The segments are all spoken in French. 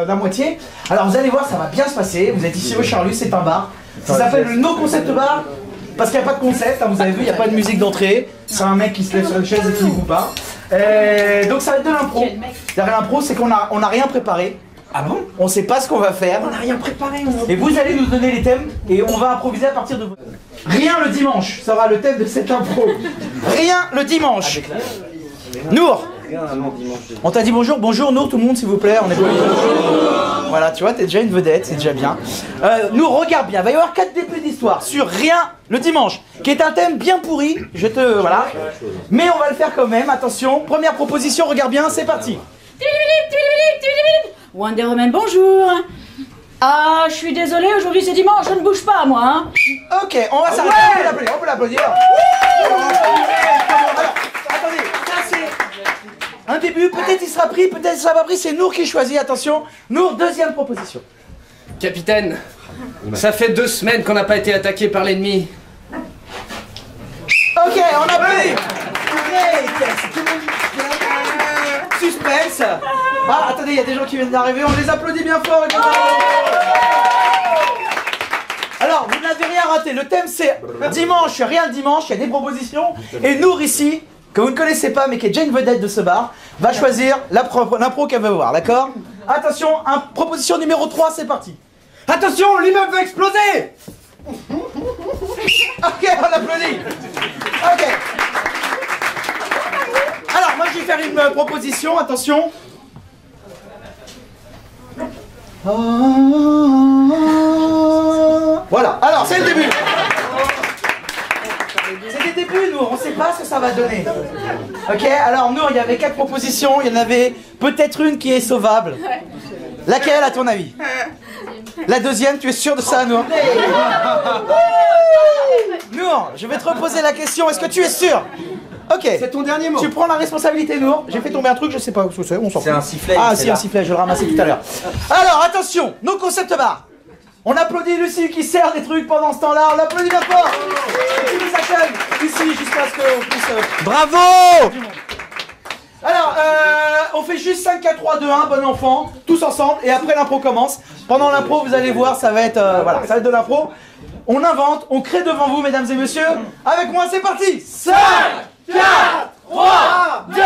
la moitié. Alors vous allez voir, ça va bien se passer. Vous êtes ici au Charlus, c'est un bar. Ça s'appelle le No Concept Bar. Parce qu'il n'y a pas de concept, hein, vous avez vu, il n'y a pas de musique d'entrée. C'est un mec qui se lève sur une chaise et qui ne vous pas. Donc ça va être de l'impro. Derrière l'impro, c'est qu'on n'a rien préparé. Ah bon? On sait pas ce qu'on va faire. On n'a rien préparé. Et vous allez nous donner les thèmes et on va improviser à partir de vous. Rien le dimanche sera le thème de cette impro. Rien le dimanche. Nour. On t'a dit bonjour, bonjour Nour, tout le monde s'il vous plaît. On est poli. Voilà, tu vois, t'es déjà une vedette, c'est déjà bien. Nour, regarde bien. Il va y avoir 4 débuts d'histoire sur Rien le dimanche, qui est un thème bien pourri. Voilà. Mais on va le faire quand même. Attention. Première proposition. Regarde bien. C'est parti. Wonder Woman, bonjour. Ah, je suis désolée, aujourd'hui c'est dimanche, je ne bouge pas moi. Hein. Ok, on va s'arrêter. Ouais, on peut l'applaudir. Attendez, ça c'est un début. Peut-être il sera pris, peut-être il sera pas pris. C'est Nour qui choisit. Attention, Nour, deuxième proposition. Capitaine, ça fait 2 semaines qu'on n'a pas été attaqué par l'ennemi. Ok, on applaudit. Suspense. Ah, attendez, il y a des gens qui viennent d'arriver, on les applaudit bien fort. Alors, vous n'avez rien raté, le thème c'est dimanche, rien le dimanche, il y a des propositions. Et Nour ici, que vous ne connaissez pas mais qui est déjà une vedette de ce bar, va choisir l'impro qu'elle veut voir, d'accord? Attention, proposition numéro 3, c'est parti. Attention, l'immeuble va exploser. Ok, on applaudit. Ok. Alors, moi je vais faire une proposition, attention. Voilà, alors c'est le début. C'est des débuts, Nour, on sait pas ce que ça va donner. Ok, alors Nour, il y avait 4 propositions, il y en avait peut-être une qui est sauvable. Laquelle à ton avis? La deuxième, tu es sûr de ça, Nour? Nour, je vais te reposer la question, est-ce que tu es sûr? Ok. C'est ton dernier mot. Tu prends la responsabilité, Nour. J'ai fait tomber un truc, je sais pas ce que c'est, on s'en fout. C'est un sifflet. Ah si, un sifflet, je le ramassais tout à l'heure. Alors, attention, No Concept Bar. On applaudit Lucie qui sert des trucs pendant ce temps-là, on l'applaudit bien fort. Qui nous accueille ici jusqu'à ce qu'on puisse... Bravo. Alors, on fait juste 5, 4, 3, 2, 1, bon enfant, tous ensemble, et après l'impro commence. Pendant l'impro, vous allez voir, ça va être, voilà, ça va être de l'impro. On invente, on crée devant vous, mesdames et messieurs. Avec moi, c'est parti. 5, 4, 3, 2, 1,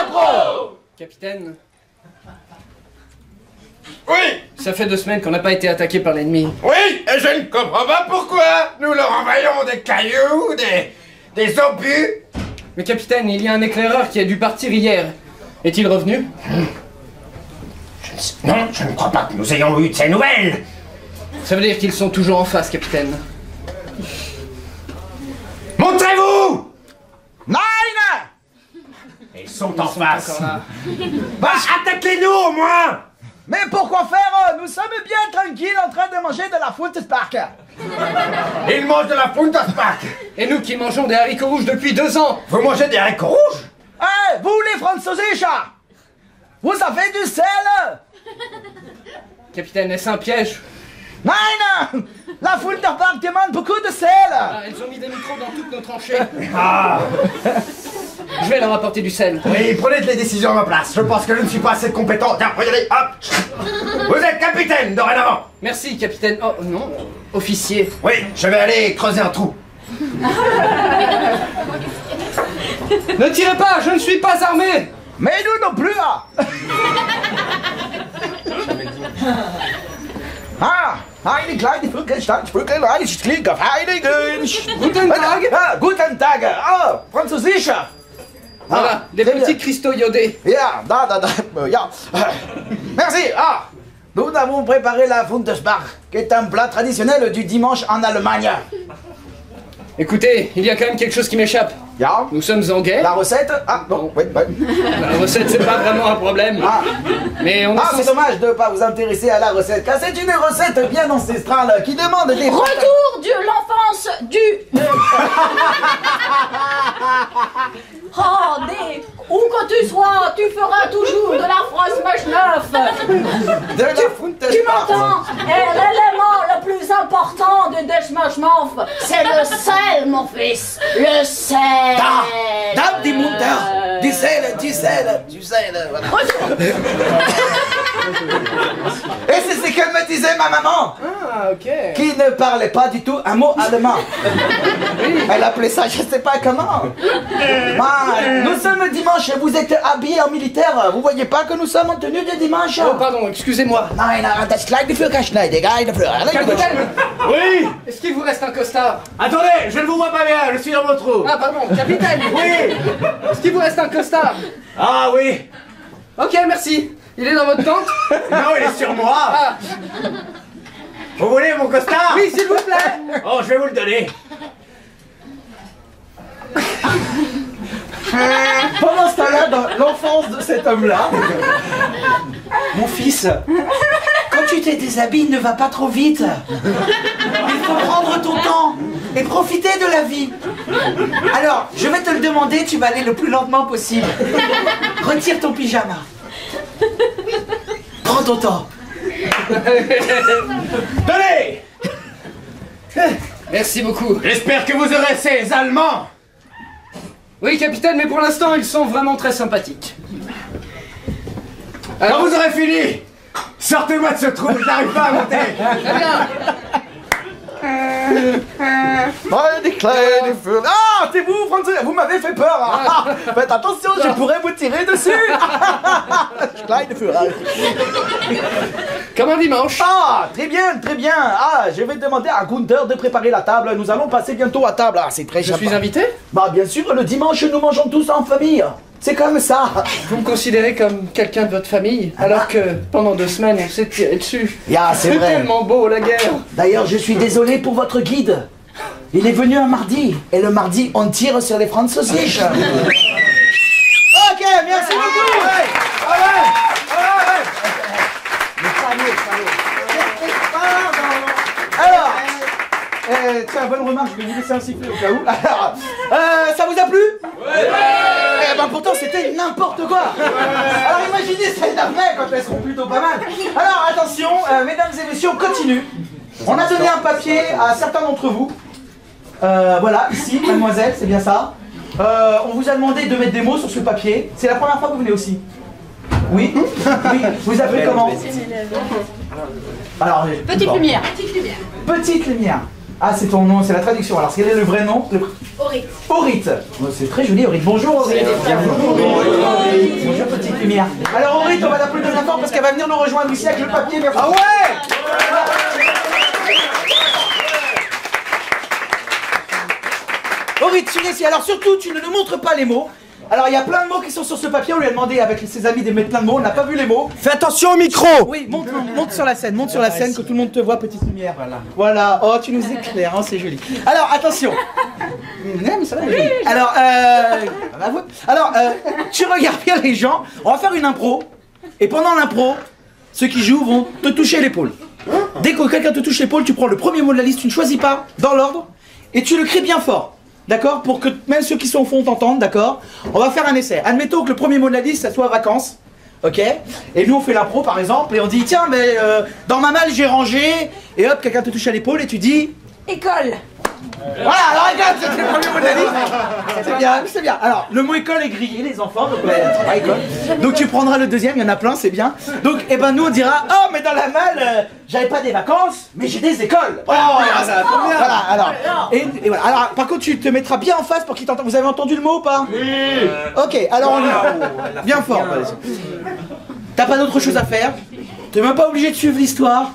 impro. Capitaine, Oui, ça fait 2 semaines qu'on n'a pas été attaqué par l'ennemi. oui, et je ne comprends pas pourquoi. Nous leur envoyons des cailloux, des obus. Mais capitaine, il y a un éclaireur qui a dû partir hier. Est-il revenu? Non, je ne crois pas que nous ayons eu de ces nouvelles. Ça veut dire qu'ils sont toujours en face, capitaine. Montrez-vous. Nine. Ils sont en face. Bah, attaquez-nous au moins. Mais pourquoi faire? Nous sommes bien tranquilles en train de manger de la Foot Spark. Ils mangent de la Puntaspark. Et nous qui mangeons des haricots rouges depuis 2 ans. Vous mangez des haricots rouges? Eh, vous les Französischer, vous avez du sel? Capitaine, est-ce un piège? Nein, la Foot Spark demande beaucoup de sel. Ah, elles ont mis des micros dans toutes nos tranchées. Ah. Je vais leur apporter du sel. Oui, prenez les décisions à ma place. Je pense que je ne suis pas assez compétent. Tiens, regardez, hop. Vous êtes capitaine dorénavant. Merci, capitaine. Oh, non, officier. Oui, je vais aller creuser un trou. Ne tirez pas, je ne suis pas armé. Mais nous non plus. Eine kleine Vögelstein, Vögelreich, klingt auf Heiligen. Guten Tag. Guten Tag. Ah, Französischer. Voilà, des petits cristaux iodés. Ja, ja. Merci. Nous avons préparé la Funtersbach, qui est un plat traditionnel du dimanche en Allemagne. Écoutez, il y a quand même quelque chose qui m'échappe. Ja. Nous sommes en guerre. La recette? Ah, non, oui. La recette, c'est pas vraiment un problème. Mais on c'est dommage de ne pas vous intéresser à la recette, car c'est une recette bien ancestrale qui demande des... Retour de l'enfance du... Oh, où que tu sois, tu feras toujours de la France Machneuf. De la Funtersbach. Tu m'entends? Et l'élément le plus important de Deschmachnoff, c'est le sel, mon fils. Le sel. Da, die Munter. Du sel, voilà. Et c'est ce qu'elle me disait, ma maman. Ah, ok. Qui ne parlait pas du tout un mot allemand. Elle appelait ça, je sais pas comment. Nous sommes dimanche et vous êtes habillés en militaire. Vous voyez pas que nous sommes en tenue de dimanche? Oh, pardon, excusez-moi. Das Kleid für Kaschneid, egal dafür. Capitaine, Oui. est-ce qu'il vous reste un costard? Attendez, je ne vous vois pas bien, je suis dans mon trou. Ah, pardon, capitaine. Oui. Est-ce qu'il vous reste un costard? Ah oui. Ok, merci. Il est dans votre tente? Non, il est sur moi. Ah, Vous voulez mon costard? oui, s'il vous plaît. Oh, je vais vous le donner. Pendant ce temps-là, dans l'enfance de cet homme-là, mon fils, quand tu te déshabilles, ne va pas trop vite. Il faut prendre ton temps et profiter de la vie. Alors, je vais te le demander, tu vas aller le plus lentement possible. Retire ton pyjama. Prends ton temps. Tenez. Merci beaucoup. J'espère que vous aurez ces Allemands. Oui, capitaine, mais pour l'instant, ils sont vraiment très sympathiques. Quand vous aurez fini, sortez-moi de ce trou, je n'arrive pas à monter. Très bien. Ah, c'est vous, Français. Vous m'avez fait peur. Ah, faites attention, je pourrais vous tirer dessus. Comme un dimanche. Ah, très bien, très bien. Ah, je vais demander à Gunther de préparer la table. Nous allons passer bientôt à table. Ah, c'est très Je sympa. suis invité? Bah, bien sûr, le dimanche, nous mangeons tous en famille. C'est comme ça. Vous me considérez comme quelqu'un de votre famille, alors que pendant 2 semaines, on s'est tiré dessus. Ya, c'est C'est vrai. tellement beau, la guerre. D'ailleurs, je suis désolé pour votre guide. Il est venu un mardi. Et le mardi, on tire sur les Franz saucisses. Ok, merci beaucoup. Alors, tiens, bonne remarque, je vais vous laisser un sifflet au cas où. Alors, ça vous a plu? Eh ben pourtant c'était n'importe quoi. Alors imaginez celle d'après quand elles seront plutôt pas mal. Alors attention, mesdames et messieurs, on continue. On a donné un papier à certains d'entre vous. Voilà, ici, mademoiselle, c'est bien ça. On vous a demandé de mettre des mots sur ce papier. C'est la première fois que vous venez aussi? Oui. Oui. Vous appelez comment? Alors, Petite bon. lumière. Petite lumière. Ah, c'est ton nom, c'est la traduction. Alors, quel est le vrai nom? Aurite. Aurite. Oh, c'est très joli, Aurite. Bonjour, Aurite. Bonjour, petite lumière. Alors, Aurite, on va l'applaudir bien fort parce qu'elle va venir nous rejoindre ici avec le papier. Merci. Ah ouais! Aurite, tu viens ici. Alors, surtout, tu ne nous montres pas les mots. Alors, il y a plein de mots qui sont sur ce papier. On lui a demandé avec ses amis de mettre plein de mots. On n'a pas vu les mots. Fais attention au micro. Oui, monte sur la scène, que tout le monde te voit, petite lumière. Voilà. Oh, tu nous éclaires, hein, c'est joli. Alors, attention. Non, mais ça va, joli. Alors, tu regardes bien les gens. On va faire une impro. Et pendant l'impro, ceux qui jouent vont te toucher l'épaule. Dès que quelqu'un te touche l'épaule, tu prends le premier mot de la liste, tu ne choisis pas dans l'ordre, et tu le cries bien fort. D'accord? Pour que même ceux qui sont au fond t'entendent, d'accord? On va faire un essai. Admettons que le premier mot de la liste, ça soit vacances. Ok? Et nous, on fait l'impro, par exemple, et on dit, tiens, mais dans ma malle, j'ai rangé. Et hop, quelqu'un te touche à l'épaule et tu dis... École. Voilà, alors regarde, c'était le premier mot de la liste. C'est bien, c'est bien. Alors, le mot école est grillé, les enfants, donc école. Donc tu prendras le deuxième, il y en a plein, c'est bien. Donc, eh ben nous, on dira, oh, mais dans la malle, j'avais pas des vacances, mais j'ai des écoles. Voilà, voilà, alors. Et voilà. Alors, par contre, tu te mettras bien en face pour qu'ils t'entendent. Vous avez entendu le mot ou pas? Oui. Ok, alors on y va. Bien fort. T'as pas d'autre chose à faire? T'es même pas obligé de suivre l'histoire.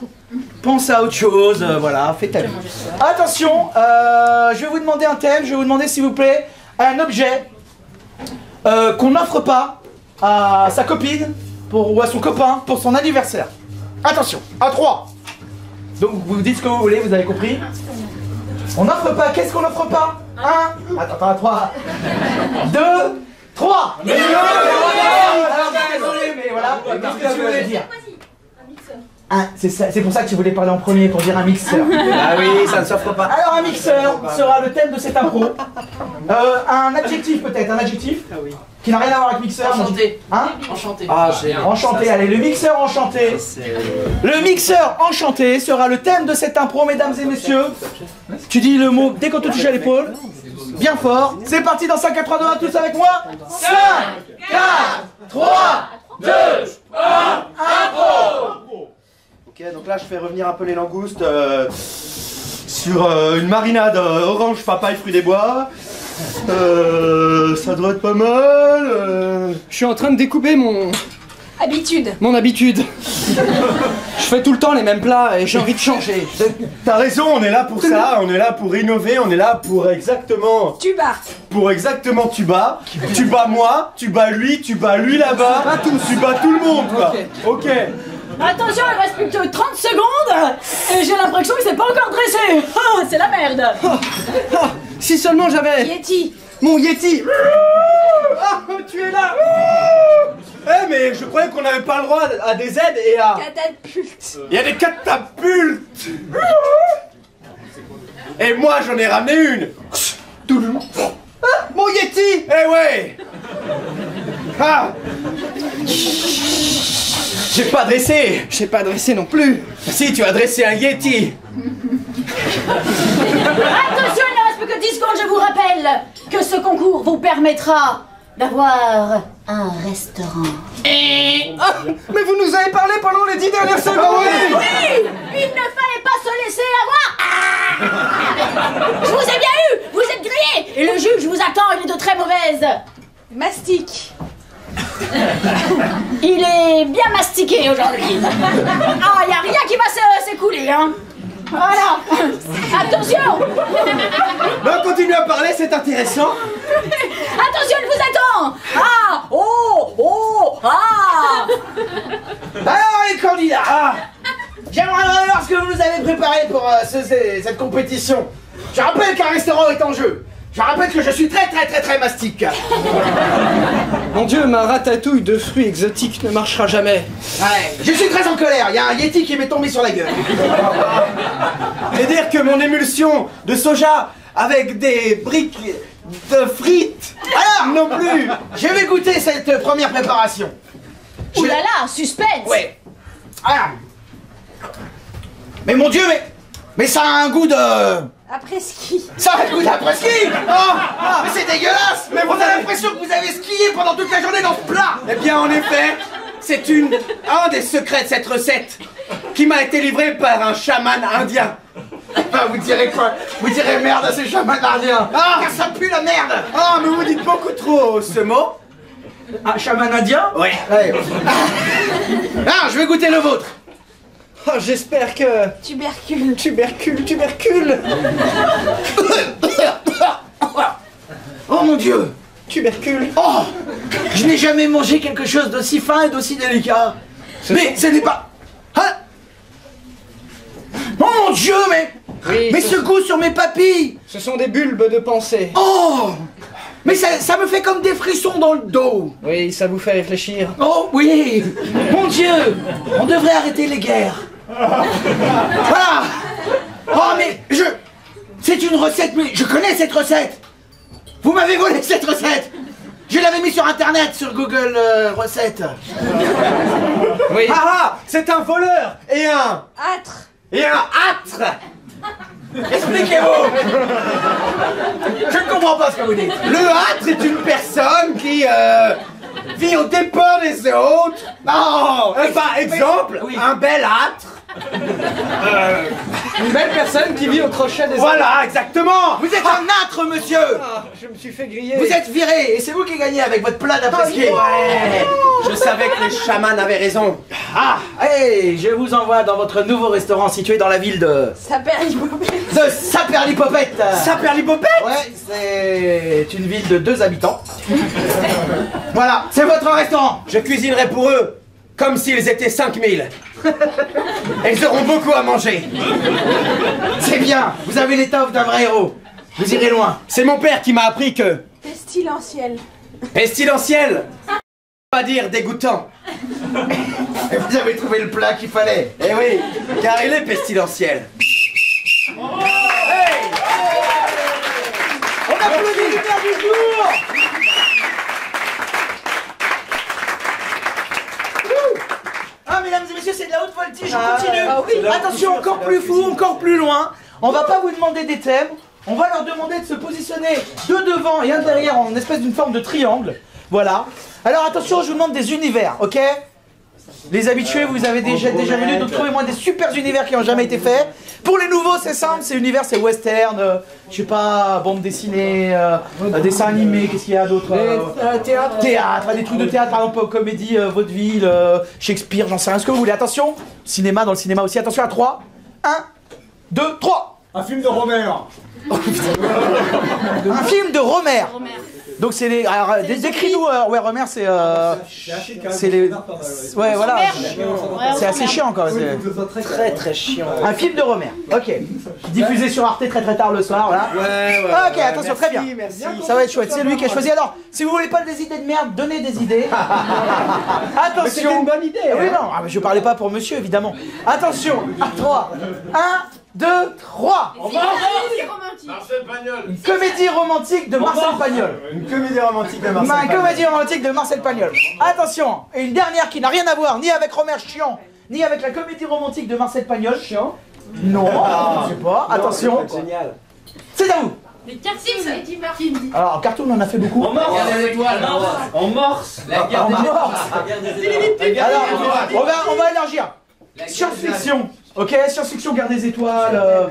Pense à autre chose, voilà, fais ta vie. Attention, je vais vous demander un thème, je vais vous demander s'il vous plaît un objet qu'on n'offre pas à sa copine ou à son copain pour son anniversaire. Attention, à 3. Donc vous dites ce que vous voulez, vous avez compris? On n'offre pas, qu'est-ce qu'on n'offre pas? 1, attends, à 3. 2, 3. Mais non, désolé, mais voilà, qu'est-ce que tu voulais dire? Ah, c'est pour ça que tu voulais parler en premier, pour dire un mixeur. Ah oui, ça ne s'offre pas. Alors un mixeur sera le thème de cette impro. Un adjectif peut-être, un adjectif qui n'a rien à voir avec mixeur. Enchanté. Hein? Enchanté. Ah, génial. Enchanté, allez, le mixeur enchanté. Le mixeur enchanté sera le thème de cette impro, mesdames et messieurs. Tu dis le mot dès qu'on te touche à l'épaule. Bien fort. C'est parti dans 5, 4, 3, 2, 1, tous avec moi. 5, 4, 3, 2, 1, impro. Ok, donc là je fais revenir un peu les langoustes sur une marinade orange, papaye, fruits des bois. Ça doit être pas mal. Je suis en train de découper mon habitude. Je fais tout le temps les mêmes plats et j'ai envie de changer. T'as raison, on est là pour ça, on est là pour innover, on est là pour exactement... Pour exactement tu bats. Tu bats moi, tu bats lui là-bas. Tu bats tout le monde, quoi. Ok. Attention, il reste plus que 30 secondes et j'ai l'impression qu'il s'est pas encore dressé. Ah, c'est la merde. Si seulement j'avais... Yeti. Mon Yeti. Ah, tu es là. Eh, mais je croyais qu'on n'avait pas le droit à des aides et à... Catapulte. Il y a des catapultes. Et moi, j'en ai ramené une. Ah, mon Yeti. Eh ouais. Ah. J'ai pas dressé. J'ai pas dressé non plus. Si, tu as dressé un Yeti. Attention, il ne reste plus que 10 secondes, je vous rappelle que ce concours vous permettra d'avoir un restaurant. Ah, mais vous nous avez parlé pendant les 10 dernières secondes. Oui, il ne fallait pas se laisser avoir. Ah, je vous ai bien eu, vous êtes grillés et le juge vous attend, il est de très mauvaise. Mastique. Il est bien mastiqué aujourd'hui. Ah, il n'y a rien qui va s'écouler, hein. Voilà. Attention. Non, continue à parler, c'est intéressant. Attention, il vous attend. Ah, oh, oh, ah. Alors les candidats, j'aimerais voir ce que vous nous avez préparé pour cette compétition. Je rappelle qu'un restaurant est en jeu. Je rappelle que je suis très mastique. Mon Dieu, ma ratatouille de fruits exotiques ne marchera jamais. Ouais, je suis très en colère, il y a un Yeti qui m'est tombé sur la gueule. C'est dire que mon émulsion de soja avec des briques de frites. Alors, non plus. je vais goûter cette première préparation. Ouh là là, suspense. Ouais. Alors. Mais mon Dieu, mais ça a un goût de... Après ski. Ça a le goût d'après-ski. Mais c'est dégueulasse. Mais on a l'impression que vous avez skié pendant toute la journée dans ce plat. Eh bien, en effet, c'est un des secrets de cette recette qui m'a été livrée par un chaman indien. Ah, vous direz quoi? Vous direz merde à ces chamans indiens. Car ça pue la merde. Ah, mais vous dites beaucoup trop ce mot. Un chaman indien? Ouais. Ah, je vais goûter le vôtre. Oh, j'espère que... Tubercule. Tubercule. Oh mon Dieu. Tubercule. Oh, je n'ai jamais mangé quelque chose d'aussi fin et d'aussi délicat. Mais ce n'est pas... Hein? Oh mon Dieu, Oui, mais ce goût sur mes papilles. Ce sont des bulbes de pensée. Oh, mais ça me fait comme des frissons dans le dos. Oui, ça vous fait réfléchir. Oh oui, mon Dieu, on devrait arrêter les guerres. Voilà. Oh mais c'est une recette, mais je connais cette recette. Vous m'avez volé cette recette. Je l'avais mis sur internet, sur Google Recettes. Oui. Ah, c'est un voleur et un âtre. Expliquez-vous. Je ne comprends pas ce que vous dites. Le âtre est une personne qui vit au dépens des autres. Non. Par exemple, oui. un bel âtre. Une belle personne qui vit au crochet des... Voilà, exactement. Vous êtes un âtre, monsieur. Ah, je me suis fait griller. Vous êtes viré et c'est vous qui gagnez avec votre plat d'après-ski. Ouais. Je savais que les chamans avaient raison. Ah, hey, je vous envoie dans votre nouveau restaurant situé dans la ville de Saperlipopette. Saperlipopette. Ouais, c'est une ville de 2 habitants. Voilà, c'est votre restaurant. Je cuisinerai pour eux comme s'ils étaient 5000. Ils auront beaucoup à manger. C'est bien, vous avez l'étoffe d'un vrai héros. Vous irez loin. C'est mon père qui m'a appris que... Pestilentiel. Pestilentiel, pas dire dégoûtant. Et vous avez trouvé le plat qu'il fallait. Eh oui, car il est pestilentiel. Hey, on applaudit le père du jour. Ah, mesdames et messieurs, c'est de la haute voltige, on continue. oui. Attention, encore plus fou, encore plus loin. On va pas vous demander des thèmes, on va leur demander de se positionner 2 devant et 1 derrière en espèce d'une forme de triangle. Voilà. Alors attention, je vous demande des univers, ok? Les habitués, vous avez déjà venu, donc trouvez-moi des super univers qui n'ont jamais été faits. Pour les nouveaux, c'est simple, c'est univers, c'est western, je sais pas, bande dessinée, dessin animé, qu'est-ce qu'il y a d'autre? Théâtre, des trucs de théâtre, par exemple, comédie, vaudeville, Shakespeare, j'en sais rien, ce que vous voulez. Attention, cinéma, dans le cinéma aussi, attention à 3. 1, 2, 3. Un film de Romer. Un film de Romer. Donc c'est les... Alors, décris-nous, ouais, Romer, c'est les... Ouais, voilà. C'est assez chiant, quand même. Très chiant. Un film de Romer, ok. Diffusé sur Arte très tard le soir, voilà. Ouais. Ok, attention, très bien. Merci. Ça va être chouette, c'est lui qui a choisi. Alors, si vous voulez pas des idées de merde, donnez des idées. Attention. Mais c'était une bonne idée. Oui, non, mais je parlais pas pour monsieur, évidemment. Attention, à 3. 1, 2, 3. Marcel Pagnol. Une comédie romantique de Marcel Pagnol. Une comédie romantique de Marcel Une comédie romantique de Marcel Pagnol. Attention, et une dernière qui n'a rien à voir ni avec Romer chiant, ni avec la comédie romantique de Marcel Pagnol. Chiant? Non, je sais pas. Attention. Génial. C'est à vous. Les cartoons, Alors, en cartoon, on en a fait beaucoup. En morse. En morse. La guerre En des morse. Alors, on va élargir. Science-fiction. Ok, science-fiction, Guerre des étoiles.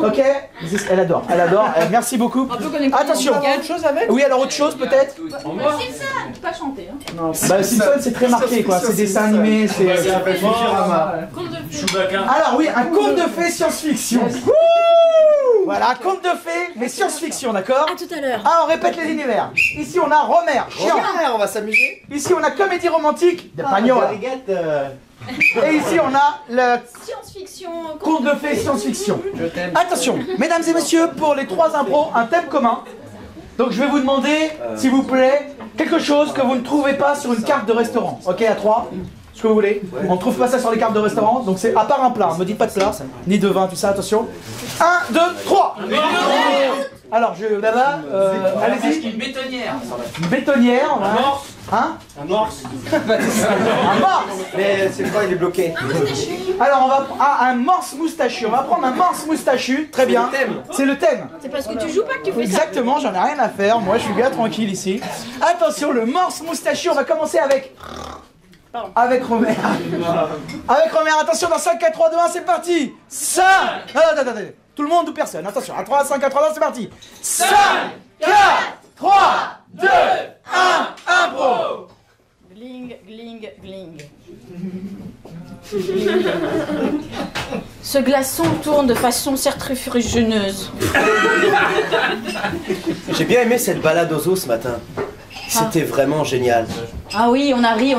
Ok. Elle adore. Merci beaucoup. Attention. Il y a autre chose avec? Oui, alors autre chose peut-être. En morse. Simpson, pas chanter. Hein. Bah, Simpson, c'est très marqué quoi. C'est dessin animé, c'est. Alors oui, un conte de fées science-fiction. Voilà, conte de fées, mais science-fiction, d'accord? À tout à l'heure. Ah, on répète les univers. Ici, on a Romer, chiant. On va s'amuser. Ici, on a comédie romantique de Pagnol. Et ici, on a le Science-fiction. conte de fées science-fiction. Je t'aime. Attention, mesdames et messieurs, pour les 3 impros, un thème commun. Donc je vais vous demander, s'il vous plaît, quelque chose que vous ne trouvez pas sur une carte de restaurant. Ok, à 3. Ce que vous voulez. On ne trouve pas ça sur les cartes de restaurant, donc c'est à part un plat. Ne me dites pas de plat, ni de vin, tout ça, attention. 1, 2, 3. Alors, là-bas, allez-y. Une bétonnière. Une bétonnière. Un morse. Hein? Un morse. Un morse. Mais c'est quoi, il est bloqué? Alors, on va... Ah, un morse moustachu. On va prendre un morse moustachu. Très bien. C'est le thème. C'est parce que tu joues pas que tu fais ça. Exactement, j'en ai rien à faire. Moi, je suis gars tranquille ici. Attention, le morse moustachu. On va commencer avec... Avec Romer. Avec Romer, attention, dans 5, 4, 3, 2, 1, c'est parti. 5. Attends. Tout le monde ou personne. Attention, à 3, 5, 4, 3, 2, 1, c'est parti. 5, 4, 3, 2, 1, impro. Gling, gling, gling. Ce glaçon tourne de façon centrifugeuse. J'ai bien aimé cette balade aux eaux ce matin. C'était vraiment génial. Ah oui, on a ri.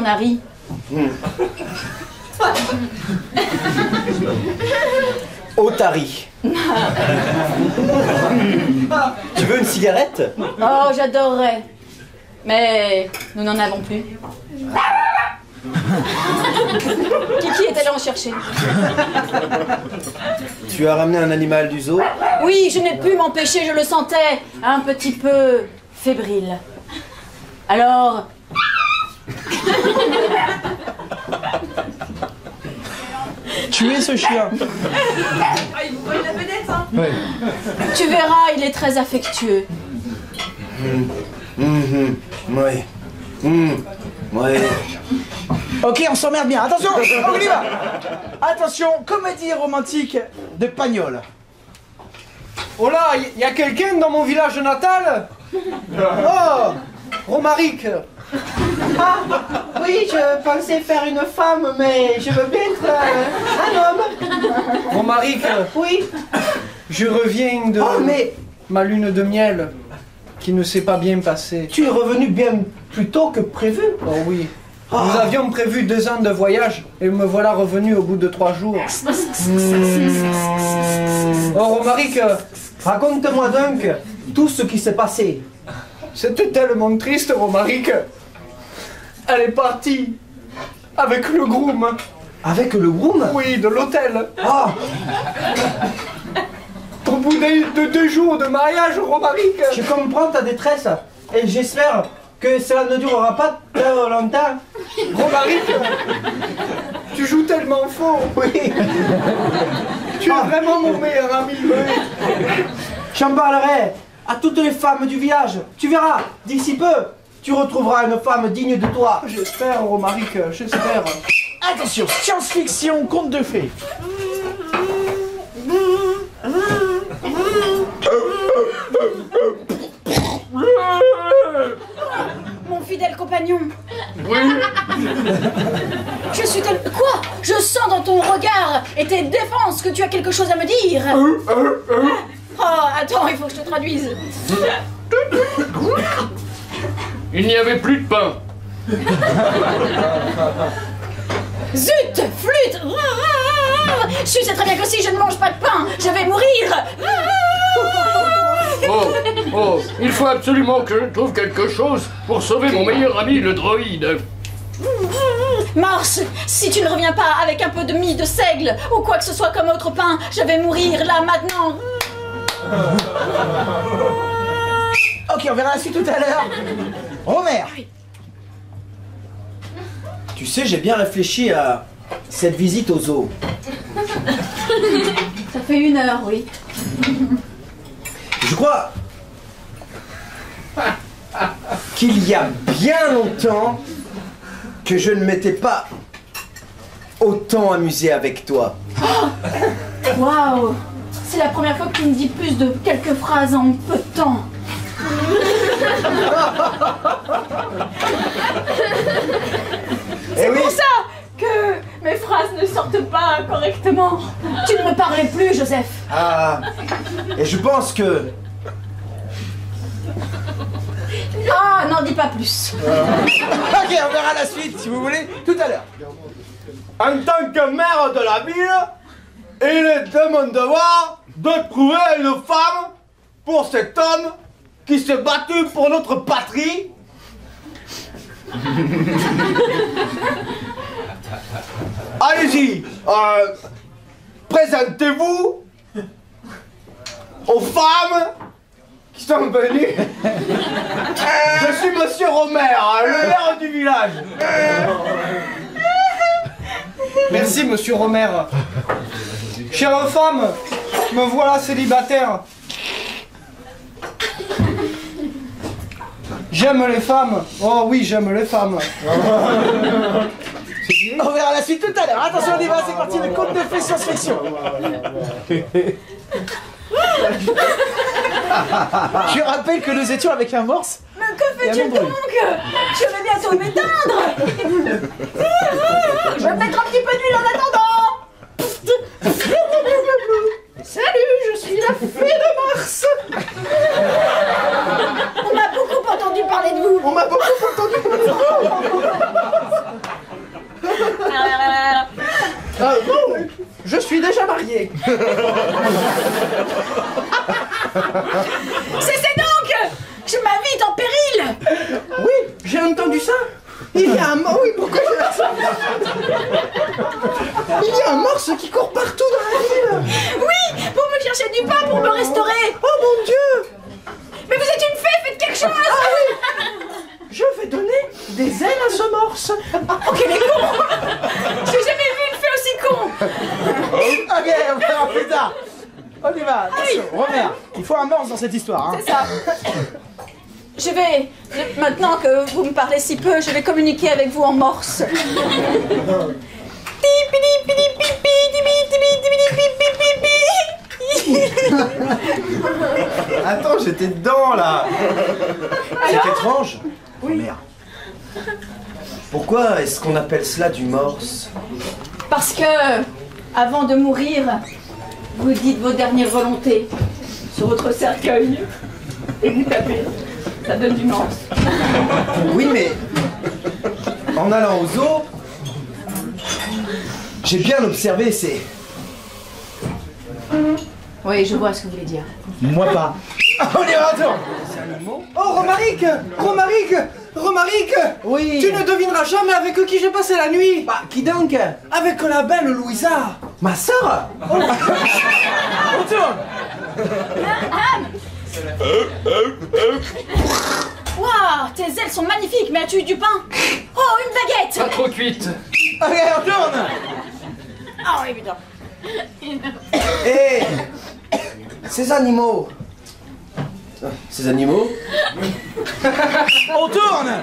Otari. Tu veux une cigarette? Oh, j'adorerais. Mais nous n'en avons plus. Kiki est allé en chercher. Tu as ramené un animal du zoo? Oui, je n'ai pu m'empêcher, je le sentais un petit peu fébrile. Alors... Tuez ce chien. Ah, il vous voit la vedette, hein? Oui. Tu verras, il est très affectueux. Ouais. Ouais. Ok, on s'emmerde bien. Attention, on y va. Attention, comédie romantique de Pagnol. Oh là, il y a quelqu'un dans mon village natal? Oh, Romaric. Ah, oui, je pensais faire une femme, mais je veux bien être un homme. Romaric, Oui. je reviens de Oh, mais ma lune de miel qui ne s'est pas bien passée. tu es revenu bien plus tôt que prévu. Oh oui. Nous avions prévu 2 ans de voyage et me voilà revenu au bout de 3 jours. Oh Romaric, Raconte-moi donc tout ce qui s'est passé. c'était tellement triste Romaric. Elle est partie avec le groom. Avec le groom? Oui, de l'hôtel. Ah, Au bout de 2 jours de mariage, Romaric. je comprends ta détresse et j'espère que cela ne durera pas très longtemps. Romaric, tu joues tellement faux. Oui, Tu es vraiment mon meilleur ami. j'en parlerai à toutes les femmes du village. Tu verras, d'ici peu, tu retrouveras une femme digne de toi. J'espère, Romaric, j'espère. Attention, science-fiction, conte de fées. Mon fidèle compagnon. Oui. Je suis tel... Quoi? Je sens dans ton regard et tes défenses que tu as quelque chose à me dire. Oh, attends, il faut que je te traduise. Il n'y avait plus de pain. Zut, flûte. Je sais très bien que si je ne mange pas de pain, je vais mourir. Oh, il faut absolument que je trouve quelque chose pour sauver mon meilleur ami, le droïde. Mars, si tu ne reviens pas avec un peu de mie de seigle ou quoi que ce soit comme autre pain, je vais mourir là maintenant. Ok, on verra la suite tout à l'heure. Romer. Tu sais, j'ai bien réfléchi à cette visite au zoo. Ça fait 1 heure, oui. Je crois qu'il y a bien longtemps que je ne m'étais pas autant amusé avec toi. Waouh, c'est la première fois que tu me dis plus de quelques phrases en peu de temps. C'est pour ça que mes phrases ne sortent pas correctement. Tu ne me parlais plus, Joseph. Ah, et je pense que... Ah, n'en dis pas plus. Ok, on verra la suite si vous voulez tout à l'heure. En tant que maire de la ville, il est de mon devoir de trouver une femme pour cet homme qui s'est battu pour notre patrie. Allez-y, présentez-vous aux femmes qui sont venues. Je suis Monsieur Romer, le maire du village. Merci, monsieur Romer. Chère femme, me voilà célibataire. J'aime les femmes. Oh oui, j'aime les femmes. On verra la suite tout à l'heure. Attention, on y va, c'est parti, le conte de fées science-fiction. Je rappelle que nous étions avec un morse. Mais que fais-tu donc? Je vais bientôt m'éteindre. Je vais mettre un petit peu d'huile en attendant. Salut, je suis la fée de Mars. On m'a beaucoup entendu parler de vous. On m'a beaucoup entendu parler de vous. Non, je suis déjà marié. Cessez donc! Je ma vie est en péril! Oui, j'ai entendu ça. Il y a un morse. Oui, pourquoi j'ai la ça? Il y a un morse qui court partout dans la ville. Oui, pour me chercher du pain pour me restaurer. Oh mon Dieu! Mais vous êtes une fée, faites quelque chose! Ah oui! Je vais donner des ailes à ce morse. Oh, quel est con! J'ai jamais vu une fée aussi con! Ok, on verra plus tard. On y va, attention, Romer. Il faut un morse dans cette histoire. Hein. C'est ça. Je vais, maintenant que vous me parlez si peu, je vais communiquer avec vous en morse. Attends, j'étais dedans là. C'est étrange. Romer. Pourquoi est-ce qu'on appelle cela du morse? Parce que, avant de mourir, vous dites vos dernières volontés sur votre cercueil et vous tapez. Ça donne du morse. Oui, mais en allant au zoo, j'ai bien observé ces... Oui, je vois ce que vous voulez dire. Moi pas. On y retourne. Oh, Romaric! Romaric! Romaric! Oui. Tu ne devineras jamais avec qui j'ai passé la nuit. Bah, qui donc? Avec la belle Louisa. Ma sœur. Retourne. Waouh, tes ailes sont magnifiques, mais as-tu eu du pain? Oh, une baguette! Pas trop cuite. Ok, retourne. Oh, évidemment. Et ces animaux, ces animaux. On tourne.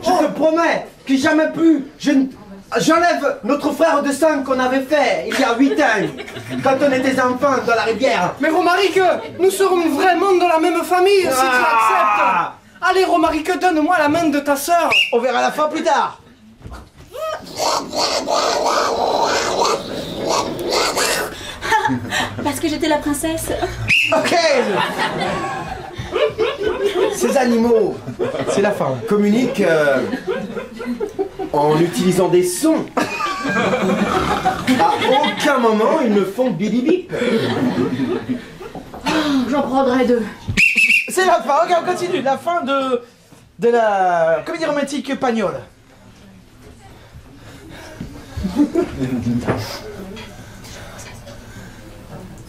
Je te promets que jamais plus j'enlève notre frère de sang qu'on avait fait il y a 8 ans, quand on était enfants dans la rivière. Mais Romaric, nous serons vraiment dans la même famille si tu acceptes. Allez Romaric, donne-moi la main de ta sœur. On verra la fin plus tard. Parce que j'étais la princesse. Ok. Ces animaux, C'est la fin. communiquent en utilisant des sons. À aucun moment, ils ne font bip bip. J'en prendrai 2. C'est la fin. Ok, on continue. La fin de la comédie romantique Pagnol.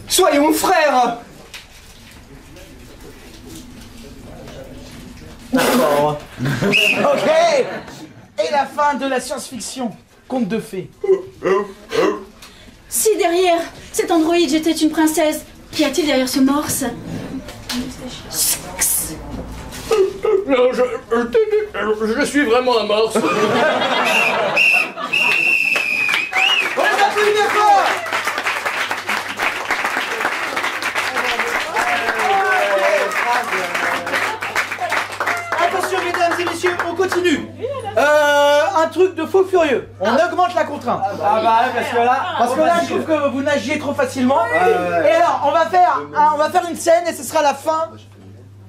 Soyons frères. D'accord. Ok. Et la fin de la science-fiction. Conte de fées. Si derrière cet androïde j'étais une princesse, qu'y a-t-il derrière ce morse? Non, je suis vraiment un morse. On les applaudit bien fort. Attention mesdames et messieurs, on continue. Un truc de faux furieux. On augmente la contrainte. Ah bah parce que là, Je trouve que vous nagiez trop facilement. Et alors, on va faire une scène et ce sera la fin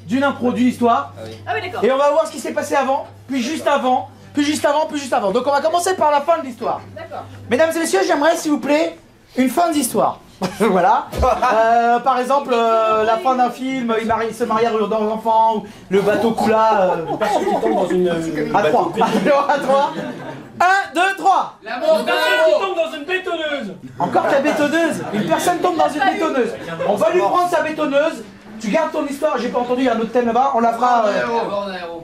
d'une impro, d'une histoire. Ah oui, d'accord. Et on va voir ce qui s'est passé avant, puis juste avant, puis juste avant, puis juste avant. Donc on va commencer par la fin de l'histoire. D'accord. Mesdames et messieurs, j'aimerais s'il vous plaît une fin d'histoire. Voilà. Par exemple, la fin d'un film, il se marie à dans l'enfant, ou le bateau coula. Personne qui tombe dans une. À 3. À 3. 1, 2, 3. La mort d'un Qui tombe dans une bétonneuse. Encore ta bétonneuse. Une personne tombe dans une bétonneuse. On va lui prendre sa bétonneuse. Tu gardes ton histoire, j'ai pas entendu, il y a un autre thème là-bas, on la fera...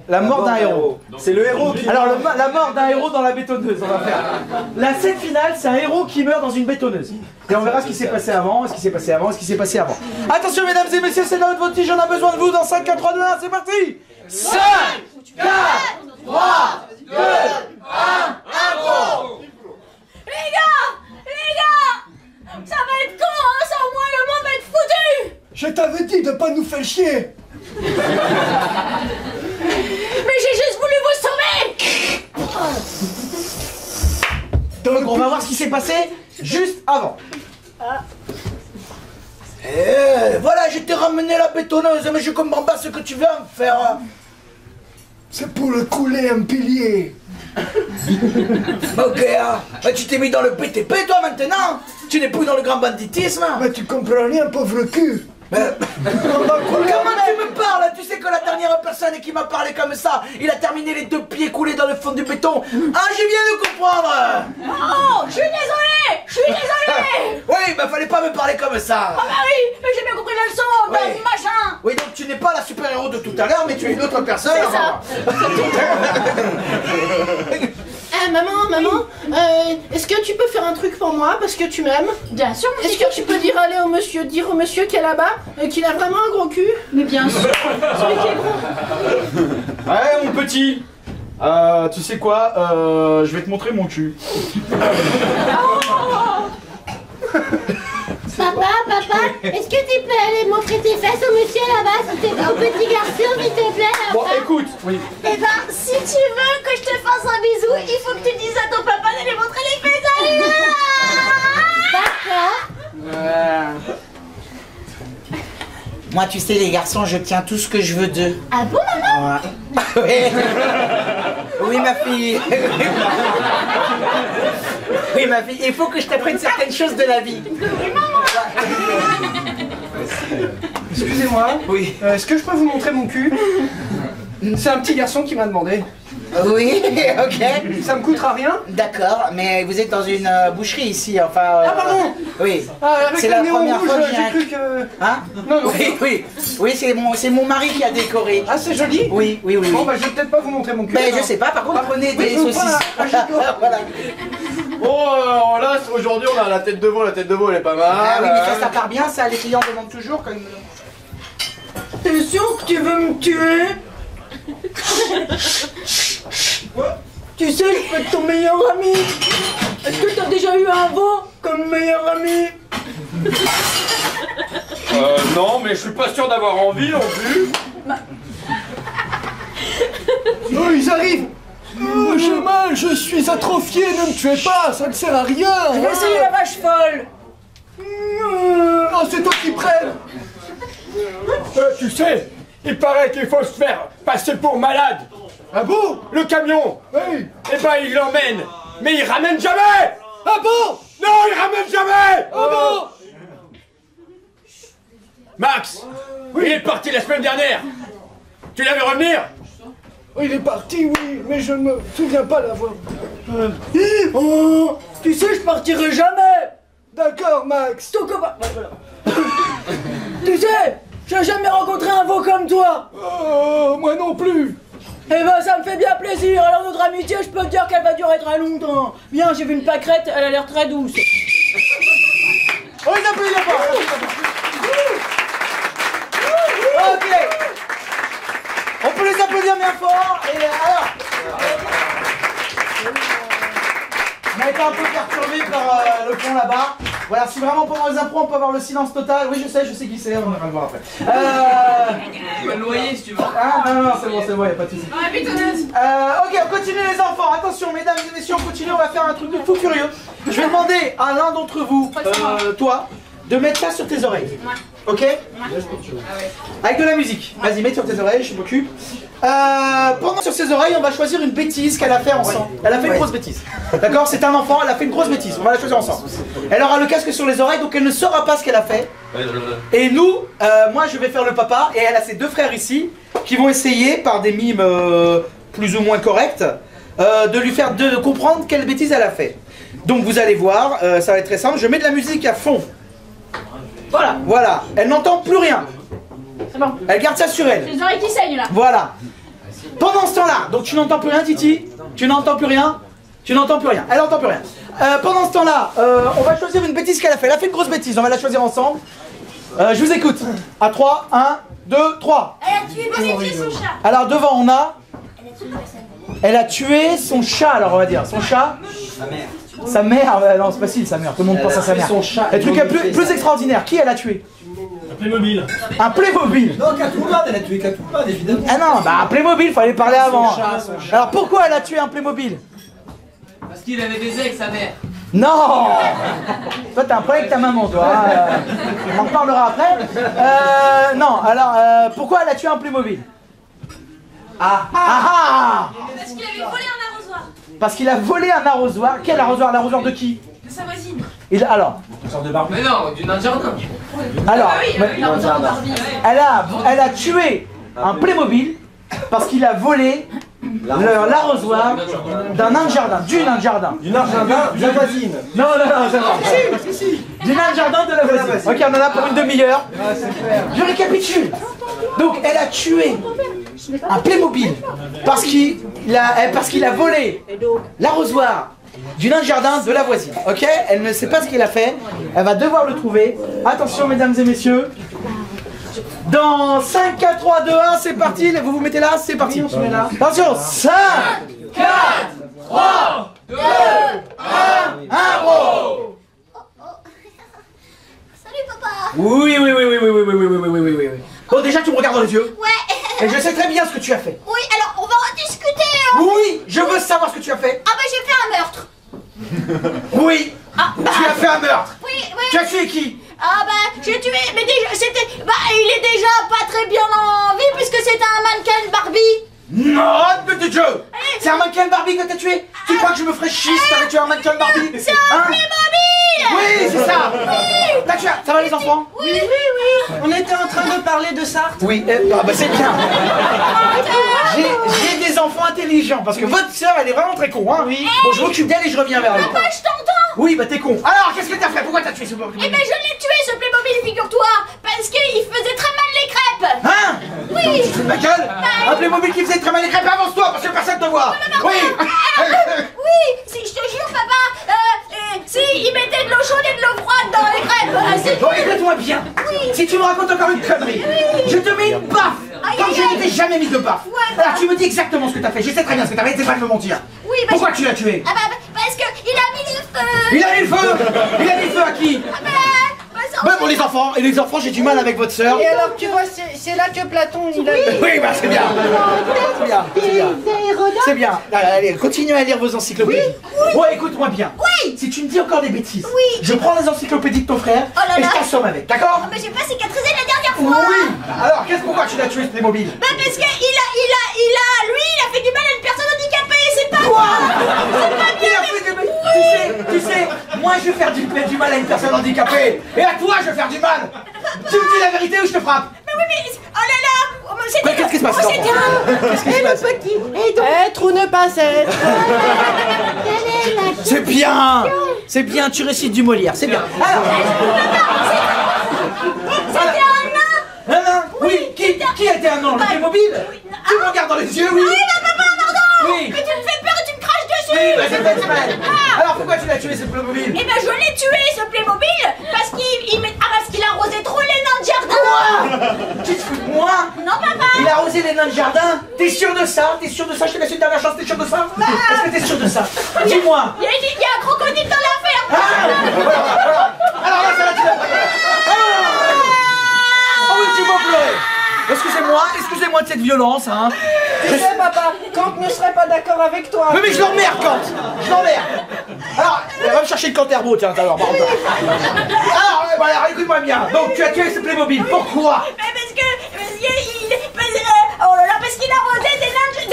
La mort d'un héros. C'est le héros qui. Alors la mort d'un héros dans la bétonneuse, on va faire. La scène finale, c'est un héros qui meurt dans une bétonneuse. Et on verra ce qui s'est passé avant, ce qui s'est passé avant, ce qui s'est passé avant. Attention mesdames et messieurs, c'est notre voltige, on a besoin de vous dans 5, 4, 3, 2, 1, c'est parti. 5, 4, 3, 2, 1, impro. Les gars, ça va être con, hein, sans moi le monde va être foutu. Je t'avais dit de pas nous faire chier. Mais j'ai juste voulu vous sauver. Donc on va voir ce qui s'est passé juste avant. Voilà, je t'ai ramené la bétonneuse, mais je comprends pas ce que tu viens me faire. C'est pour le couler un pilier. Ok, hein. Tu t'es mis dans le BTP toi maintenant. Tu n'es plus dans le grand banditisme. Mais tu comprends rien, pauvre cul. Comment tu me parles? Tu sais que la dernière personne qui m'a parlé comme ça, il a terminé les 2 pieds coulés dans le fond du béton. Ah, je viens de comprendre. Oh, je suis désolée. Oui, bah fallait pas me parler comme ça. Ah bah oui, mais j'ai bien compris la leçon, Ouais. machin. Oui, donc tu n'es pas la super-héros de tout à l'heure, mais tu es une autre personne. C'est ça. Maman, est-ce que tu peux faire un truc pour moi parce que tu m'aimes? Bien sûr, mon Est-ce petit que tu peux dire au monsieur qui est là-bas qu'il a vraiment un gros cul? Mais bien sûr, celui qui est gros. Ouais, mon petit. Tu sais quoi? Je vais te montrer mon cul. Papa, est-ce que tu peux aller montrer tes fesses au monsieur là-bas, au petit garçon, s'il te plaît? Bon, écoute, oui. Eh ben, si tu veux que je te fasse un bisou, il faut que tu dises à ton papa d'aller montrer les fesses à lui. D'accord. Moi, tu sais, les garçons, je tiens tout ce que je veux d'eux. Ah bon, maman? Ouais. Oui, ma fille. Oui, ma fille, il faut que je t'apprenne certaines choses de la vie. Excusez-moi. Oui. Est-ce que je peux vous montrer mon cul? C'est un petit garçon qui m'a demandé. Oui, ok. Ça me coûtera rien? D'accord, mais vous êtes dans une boucherie ici, enfin... Ah, pardon. Oui. Ah, avec C'est le la néon première rouge, fois que j'ai cru que... Hein? Non, non. Oui, c'est mon mari qui a décoré. Ah, c'est joli? Oui. Bon, bah, je vais peut-être pas vous montrer mon cul. Mais alors. je sais pas, par contre, prenez Oui, des vous saucisses. prenez un gigot. Voilà. Oh, là, aujourd'hui, on a la tête de veau. La tête de veau, elle est pas mal. Ah oui, mais ça part bien, ça, les clients demandent toujours quand ils... T'es sûr que tu veux me tuer? Tu sais, je peux être ton meilleur ami. Est-ce que t'as déjà eu un veau comme meilleur ami? Non, mais je suis pas sûr d'avoir envie non plus. Oh, ils arrivent. Oh, j'ai mal, je suis atrophié, ne me tuez pas, ça ne sert à rien. Je vais essayer la vache folle. Oh, c'est toi qui prennes. Tu sais, il paraît qu'il faut se faire passer pour malade. Ah bon? Le camion, Oui. eh ben il l'emmène, mais il ramène jamais. Ah bon? Non, il ramène jamais. Ah bon? Max, il est parti la semaine dernière. Tu l'avais revenir? Oh, il est parti, oui, mais je ne me souviens pas l'avoir. Oh, tu sais, je partirai jamais. D'accord, Max. Ton copain. Tu sais, j'ai jamais rencontré un veau comme toi. Oh, moi non plus. Eh ben, ça me fait bien plaisir. Alors, notre amitié, je peux te dire qu'elle va durer très longtemps. Viens, j'ai vu une pâquerette, elle a l'air très douce. Oh, ils applaudissent pas. Ok. On peut les applaudir bien fort. Et alors, on a été un peu perturbé par le fond là-bas. Voilà, si vraiment pendant les impros on peut avoir le silence total. Oui, je sais qui c'est, on va le voir après. Tu vas le noyer si tu veux. Ah non, c'est bon, y'a pas de soucis. Ah, la bétonneuse. Ok, on continue les enfants. Attention, mesdames et messieurs, on continue, on va faire un truc de fou furieux. Je vais demander à l'un d'entre vous, toi, de mettre ça sur tes oreilles. Ok? Avec de la musique. Vas-y, mets sur tes oreilles, je m'occupe. Pendant sur ses oreilles, on va choisir une bêtise qu'elle a fait ensemble. Elle a fait une grosse bêtise. D'accord? C'est un enfant, elle a fait une grosse bêtise. On va la choisir ensemble. Elle aura le casque sur les oreilles, donc elle ne saura pas ce qu'elle a fait. Et nous, moi je vais faire le papa, et elle a ses deux frères ici, qui vont essayer, par des mimes plus ou moins corrects, de lui faire de comprendre quelle bêtise elle a fait. Donc vous allez voir, ça va être très simple. Je mets de la musique à fond. Voilà. Elle n'entend plus rien. C'est bon. Elle garde ça sur elle. J'ai les oreilles qui saignent là. Voilà. Pendant ce temps-là, donc tu n'entends plus rien, Titi? Tu n'entends plus rien? Tu n'entends plus rien. Elle n'entend plus rien. Pendant ce temps-là, on va choisir une bêtise qu'elle a fait. Elle a fait une grosse bêtise, on va la choisir ensemble. Je vous écoute. À 3, 1, 2, 3. Elle a tué son chat. Alors devant, on a... Elle a tué son chat, alors on va dire. Son chat. Sa mère, non c'est facile sa mère, tout le monde pense à sa mère. Le truc plus extraordinaire, qui elle a tué? Un Playmobil. Un Playmobil. Non, Catwoman, elle a tué Catwoman, évidemment. Ah non, bah un Playmobil, fallait parler avant. Alors pourquoi elle a tué un Playmobil? Parce qu'il avait baisé avec sa mère. Non. Toi t'as un problème avec ta maman toi. On en parlera après. Non, alors pourquoi elle a tué un Playmobil? Ah. Parce qu'il avait volé un arrosoir. Parce qu'il a volé un arrosoir. Quel arrosoir? L'arrosoir de qui? De sa voisine. Alors. Mais non, du nain de jardin. Alors. Ah oui, l'arrosoir de Barbie. Elle a tué un Playmobil parce qu'il a volé l'arrosoir d'un nain de jardin, du nain de jardin. Du nain de jardin de la voisine. Non, c'est vrai. Si. Du nain de jardin de la voisine. Ok, on en a pour une demi-heure. Je récapitule. Donc, elle a tué un Playmobil parce qu'il a volé l'arrosoir du nain de jardin de la voisine. Ok? Elle ne sait pas ce qu'il a fait. Elle va devoir le trouver. Attention, mesdames et messieurs. Dans 5, 4, 3, 2, 1, c'est parti. Vous vous mettez là, c'est parti. Attention, 5, 4, 3, 2, 1, 1, gros. Salut papa. Oui. Bon, déjà, tu me regardes dans les yeux. Ouais. Et je sais très bien ce que tu as fait. Oui, alors on va en discuter. Hein. Oui, je veux savoir ce que tu as fait. Ah bah j'ai fait un meurtre. Oui. Tu as fait un meurtre. Oui. Tu as tué qui? Ah bah j'ai tué, mais déjà c'était, il est déjà pas très bien en vie puisque c'était un mannequin Barbie. Non, de Dieu. C'est un mannequin Barbie que t'as tué? Tu crois que je me ferais chier si t'avais tué un mannequin Barbie? C'est un Playmobil. Oui, c'est ça. T'as tué. Ça va les enfants? Oui. On était en train de parler de Sartre. Oui, c'est bien. J'ai des enfants intelligents parce que votre soeur elle est vraiment très con, hein? Oui. Bon, je m'occupe d'elle et je reviens vers elle. Papa, je t'entends. Oui, bah t'es con. Alors, qu'est-ce que t'as fait? Pourquoi t'as tué ce Playmobil? Eh ben je l'ai tué ce Playmobil, figure-toi, parce qu'il faisait très mal les crêpes. Hein? Oui. Tu te fous de ma gueule? Un Playmobil qui faisait très mal les crêpes, avance-toi parce que personne te voit. Oui. Oui, si je te jure, papa, bien. Si tu me racontes encore une connerie, je te mets une baffe. Comme je ne t'ai jamais mis de baffe. Alors tu me dis exactement ce que t'as fait. Je sais très bien ce que t'as fait, c'est pas de me mentir. Oui, Pourquoi tu l'as tué? Ah bah, parce qu'il a mis le feu. Il a mis le feu. Il a mis le feu à qui? Bah pour les enfants. Et les enfants, j'ai du mal avec votre sœur. Et alors, tu vois, c'est là que Platon, il a... Oui, bah c'est bien. C'est bien, c'est bien. C'est bien. Allez, continuez à lire vos encyclopédies. Ouais, écoute-moi bien. Oui. Si tu me dis encore des bêtises, je prends les encyclopédies de ton frère et je t'assomme avec, d'accord? Mais j'ai pas cicatrisé la dernière fois. Oui. Alors, pourquoi tu l'as tué, ce Playmobil? Bah parce que lui, il a fait du mal à une personne handicapée, c'est pas Quoi? C'est pas bien. Tu sais, moi je vais faire du mal à une personne handicapée. Et à toi, je vais faire du mal. Tu me dis la vérité ou je te frappe? Mais oui, mais... Oh là là. Qu'est-ce qui se passe? Qu'est-ce qui se passe? Être ou ne pas être. C'est bien. C'est bien, tu récites du Molière, c'est bien. Alors... C'était un nain. Un nain? Oui. Qui était un nain? Le Playmobil? Tu me regardes dans les yeux, oui? Oui, bah papa, pardon. Oui. Mais tu me fais peur et tu me craches dessus. Oui, bah c'est pas exprès. Alors pourquoi tu l'as tué, ce Playmobil? Eh ben je l'ai tué, ce Playmobil, parce qu'il arrosait trop les nains de jardin. Quoi? Tu te fous de moi? Non, papa. Il a arrosé les nains de jardin? T'es sûr de ça? T'es sûr de ça? Je te laisse une dernière chance, t'es sûr de ça? Est-ce que t'es sûr de ça? Dis-moi. Il y a un crocodile dans l'affaire. Ah, voilà. Alors là, ça va, tu vas pas. Oh oui, tu vas pleurer. Excusez-moi de cette violence, hein. Tu sais, papa, Kant ne serait pas d'accord avec toi. Mais je l'emmerde, Kant. Je l'emmerde. Alors, va me chercher le Canterbo, tiens, alors, pardon. Alors, écoute-moi bien. Donc, tu as tué ce Playmobil. Pourquoi? Parce qu'il arrosait des nains des...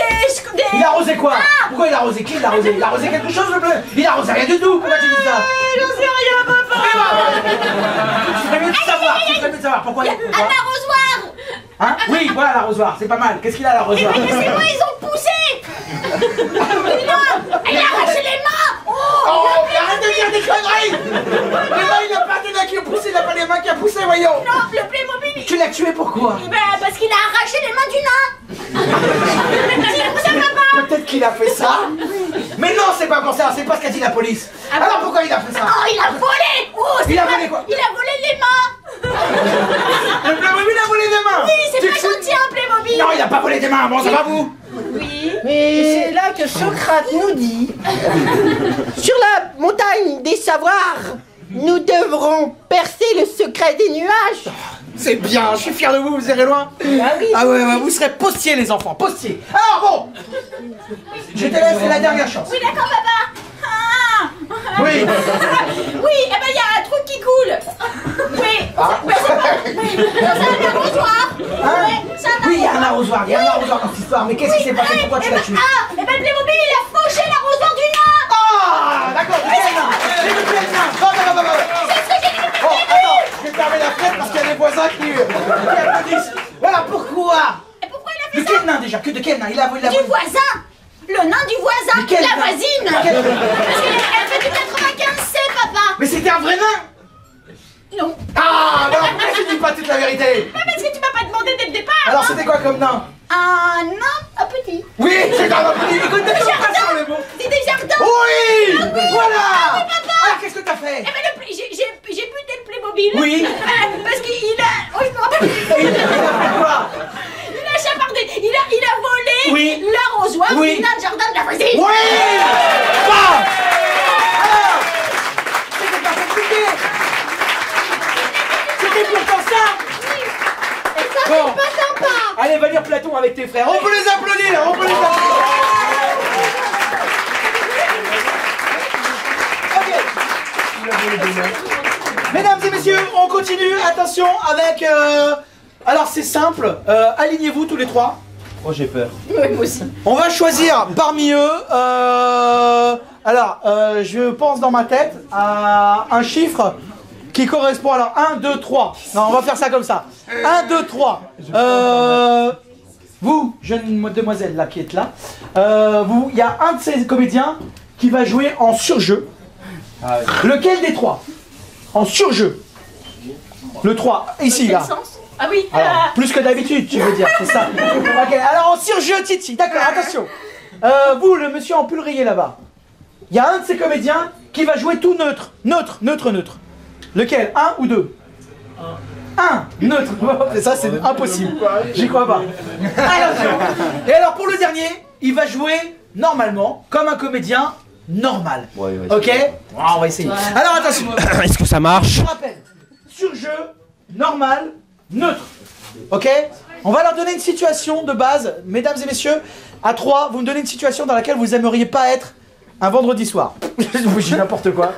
Il a arrosé quoi? Pourquoi il a arrosé? Qui l'a arrosé? Il a arrosé quelque chose, le bleu? Il a arrosé rien du tout. Pourquoi tu dis ça? J'en sais rien, papa. Tu ferais mieux de savoir. Pourquoi? Un arrosoir. Hein? Oui, voilà l'arrosoir, c'est pas mal. Qu'est-ce qu'il a l'arrosoir? Mais c'est moi, ils ont poussé. Il a arraché les mains. Oh, mais arrête de dire des conneries. Mais là, il n'a pas des mains qui ont poussé, il n'a pas les mains qui ont poussé, voyons. Non, le Playmobil. Tu l'as tué pourquoi? Parce qu'il a arraché les mains du nain. Ça va pas. Peut-être qu'il a fait ça. Mais non, c'est pas pour ça, c'est pas ce qu'a dit la police. Alors pourquoi il a fait ça? Oh, il a volé. Il a volé quoi? Il a volé les mains. Le Playmobil a volé des mains. Oui, c'est pas gentil un Playmobil. Non, il a pas volé des mains, bon, ça va vous? Oui. Mais c'est là que Socrate nous dit sur la montagne des savoirs, nous devrons percer le secret des nuages. C'est bien, je suis fier de vous, vous irez loin. Ah ouais, vous serez postiers les enfants, postiers. Alors bon, je te laisse la dernière chance. Oui, d'accord, papa. Oui. Oui, eh ben il y a un truc qui coule. Oui. C'est un arrosoir. Oui, il y a un arrosoir, dans cette histoire. Mais qu'est-ce qui s'est passé? Pourquoi tu l'as tué? Eh ben le Playmobil, il a fauché l'arrosoir du nain. Ah, d'accord, du quel nain? J'ai vu quel nain? Non. C'est ce que j'ai dit. Bon, attends, je vais fermer la fenêtre parce qu'il y a des voisins qui applaudissent. Voilà, pourquoi? Et pourquoi il a fait De quel nain déjà? De quel nain? Il a volé la Du voisin. Le nain du voisin. Mais quel La nain? voisine. Parce qu'elle fait du 95C, papa. Mais c'était un vrai nain? Non. Ah, mais alors pourquoi tu dis pas toute la vérité? Mais parce que tu m'as pas demandé dès le départ. Alors c'était quoi comme nain? Un nain, un petit. Oui, c'est un petit. Écoute, Des jardins. C'est des jardins. Oui, voilà. Ah oui, papa. Alors qu'est-ce que t'as fait? Eh ben j'ai buté le Playmobil. Oui. Parce qu'il a... Oh, je me rappelle. Il a fait quoi? Il a chapardé. Il a volé l'arrosoir Oui. du nain de jardin de la voisine. Oui. Bah. Alors, c'était pas compliqué. C'était pourtant ça. Et ça, Bon. c'est pas sympa. Allez, va lire Platon avec tes frères. On peut les applaudir, on peut les applaudir. Mesdames et messieurs, on continue. Attention avec... Alors c'est simple. Alignez-vous tous les trois. Oh, j'ai peur. Oui, moi aussi. On va choisir parmi eux... je pense dans ma tête à un chiffre qui correspond... Alors 1, 2, 3. Non, on va faire ça comme ça. 1, 2, 3. Vous, jeune demoiselle là qui êtes là, il y a un de ces comédiens qui va jouer en surjeu. Ah, ouais. Lequel des trois? En surjeu. Le 3, ici là. Ah oui. Alors, plus que d'habitude, tu veux dire, c'est ça. Ok, alors en surjeu, Titi, d'accord, attention. Vous, le monsieur en pull rayé là-bas, il y a un de ces comédiens qui va jouer tout neutre. Neutre. Lequel? 1 ou 2? 1, neutre. Ça, c'est impossible. J'y crois pas. Attention. Et alors, pour le dernier, il va jouer normalement, comme un comédien normal. Ok? On va essayer. Alors, attention. Est-ce que ça marche? Je vous rappelle, surjeu, normal, neutre. Ok? On va leur donner une situation de base, mesdames et messieurs. À 3, vous me donnez une situation dans laquelle vous aimeriez pas être un vendredi soir. Je vous dis n'importe quoi.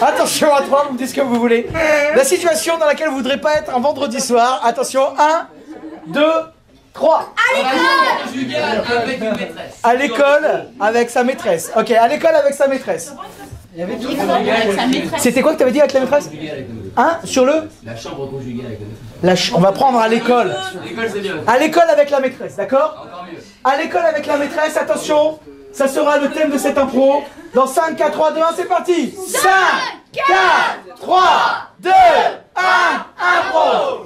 Attention, à 3, vous me dites ce que vous voulez. La situation dans laquelle vous voudrez pas être un vendredi soir. Attention, 1, 2, 3. À l'école avec sa maîtresse. Ok, à l'école avec sa maîtresse. C'était quoi que tu avais dit avec la maîtresse? Hein? Sur le? La chambre conjugale avec la maîtresse. On va prendre à l'école. L'école, c'est bien. À l'école avec la maîtresse, d'accord? À l'école avec la maîtresse, attention, ça sera le thème de cette impro. Dans 5, 4, 3, 2, 1, c'est parti. 5, 4, 3, 2, 1, impro.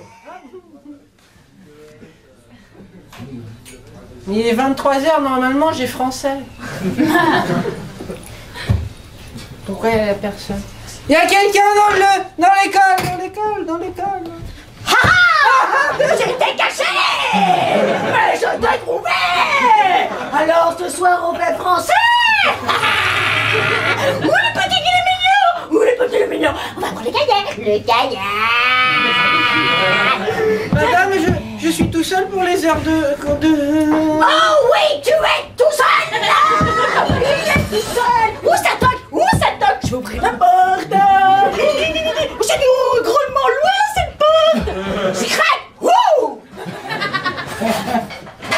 Il est 23h, normalement j'ai français. Pourquoi il y a personne? Il y a quelqu'un dans l'école. J'étais caché! Mais je t'ai trouvé! Alors ce soir on fait français! Où le petit qui est mignon! Où le petit il est mignon! On va prendre le cahier! Le cahier! Madame, je suis tout seul pour les heures de... Oh oui, tu es tout seul! Il est tout seul! Où ça toque? Où ça toque? Je vais ouvrir la porte! C'est drôlement loin cette porte! Secret! Wouh!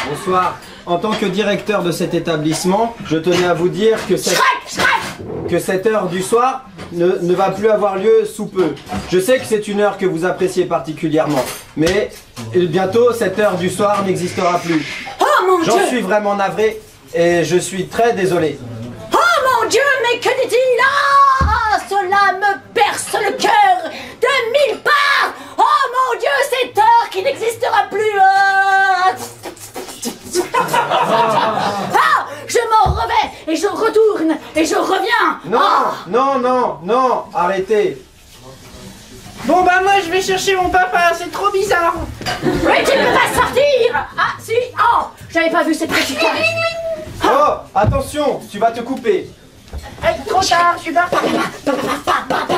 Bonsoir. En tant que directeur de cet établissement, je tenais à vous dire que cette heure du soir ne va plus avoir lieu sous peu. Je sais que c'est une heure que vous appréciez particulièrement, mais bientôt cette heure du soir n'existera plus. Oh mon Dieu! J'en suis vraiment navré et je suis très désolé. Oh mon Dieu, mais que dit-il? Ah, cela me perce le cœur de 1000 parts! Oh mon Dieu, cette heure qui n'existera plus! Ah, je m'en revais et je retourne et je reviens! Non, non, arrêtez. Bon bah moi je vais chercher mon papa, c'est trop bizarre. Mais tu peux pas sortir! Ah si! Oh! J'avais pas vu cette petite cage! Oh, attention, tu vas te couper. Trop tard, je suis parti.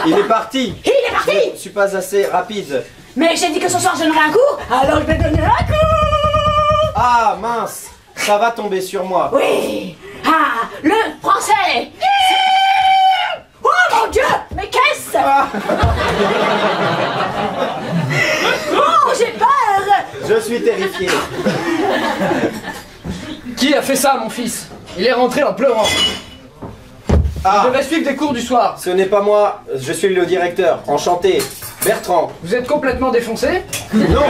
Il est parti. Il est parti! Je suis pas assez rapide. Mais j'ai dit que ce soir je donnerais un cours, alors je vais donner un cours! Ah mince, ça va tomber sur moi. Oui! Ah! Le français! Oh mon Dieu! Mais qu'est-ce? Oh, j'ai peur! Je suis terrifié. Qui a fait ça, mon fils? Il est rentré en pleurant. Ah, Je devais suivre des cours du soir. ce n'est pas moi, je suis le directeur. Enchanté. Bertrand. Vous êtes complètement défoncé? Non.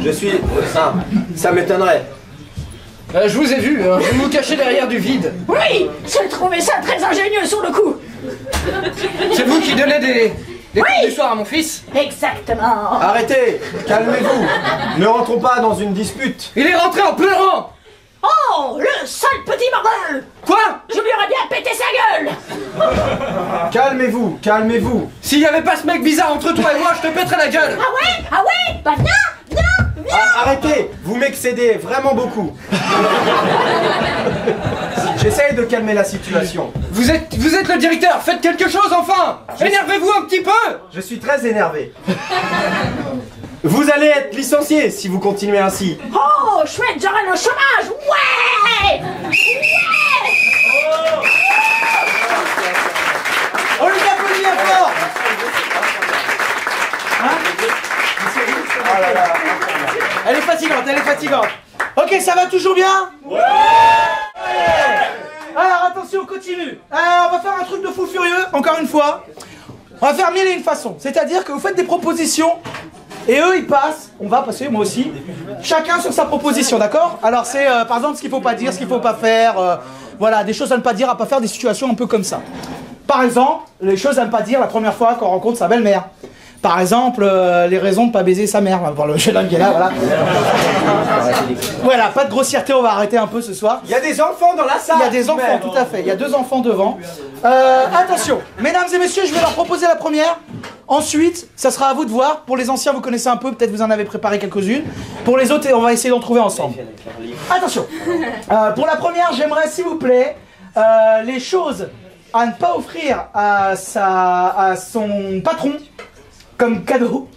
Je suis... Ah, ça m'étonnerait. Je vous ai vu, hein. Vous vous cachez derrière du vide. Oui! J'ai trouvé ça très ingénieux sur le coup! C'est vous qui donnez des cours du soir à mon fils? Exactement! Arrêtez, calmez-vous. Ne rentrons pas dans une dispute. Il est rentré en pleurant. Oh! Le sale petit bordel! Quoi? Je lui aurais bien pété sa gueule! Calmez-vous, calmez-vous. S'il y avait pas ce mec bizarre entre toi et moi, je te pèterais la gueule. Ah ouais? Ah ouais? Bah viens! Ah, arrêtez, vous m'excédez vraiment beaucoup. J'essaye de calmer la situation. Vous êtes le directeur, faites quelque chose enfin. Énervez-vous un petit peu. Je suis très énervé. Vous allez être licencié si vous continuez ainsi. Oh! Chouette, j'aurai le chômage! Ouais! On lui applaudit bien fort. Oh là là. Elle est fatigante, elle est fatigante. Ok, ça va toujours bien? Ouais. Alors attention, on continue. On va faire un truc de fou furieux, encore une fois. On va faire mille et une façons. C'est-à-dire que vous faites des propositions et eux ils passent, on va passer, moi aussi, chacun sur sa proposition, d'accord? Alors c'est par exemple ce qu'il faut pas dire, ce qu'il faut pas faire, voilà, des choses à ne pas dire, à pas faire, des situations un peu comme ça. Par exemple, les choses à ne pas dire la première fois qu'on rencontre sa belle-mère. Par exemple, les raisons de ne pas baiser sa mère. Pour le jeune homme qui est là, voilà. Voilà, pas de grossièreté, on va arrêter un peu ce soir. Il y a des enfants dans la salle. Il y a des enfants, tout à fait. Il y a 2 enfants devant. Attention, mesdames et messieurs, je vais leur proposer la première. Ensuite, ça sera à vous de voir. Pour les anciens, vous connaissez un peu, peut-être vous en avez préparé quelques-unes. Pour les autres, on va essayer d'en trouver ensemble. Attention. Pour la première, j'aimerais, s'il vous plaît, les choses à ne pas offrir à son patron comme cadeau.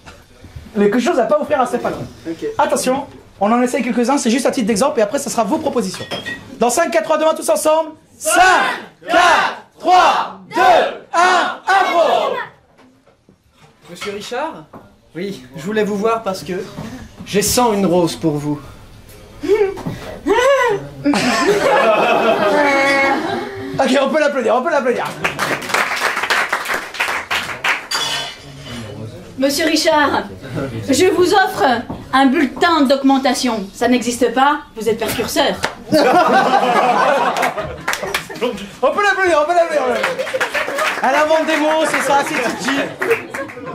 Les choses à ne pas offrir à ses patrons. Okay. Attention, on en essaye quelques-uns, c'est juste à titre d'exemple, et après, ça sera vos propositions. Dans 5, 4, 3, 2, 1, tous ensemble. 5, 4, 3, 2, 1, impro. Monsieur Richard? Oui, je voulais vous voir parce que j'ai 101 roses pour vous. Ok, on peut l'applaudir, on peut l'applaudir. Monsieur Richard, je vous offre un bulletin d'augmentation. Ça n'existe pas, vous êtes percurseur. On peut l'applaudir, on peut l'applaudir. Elle invente des mots, c'est ça, c'est titi.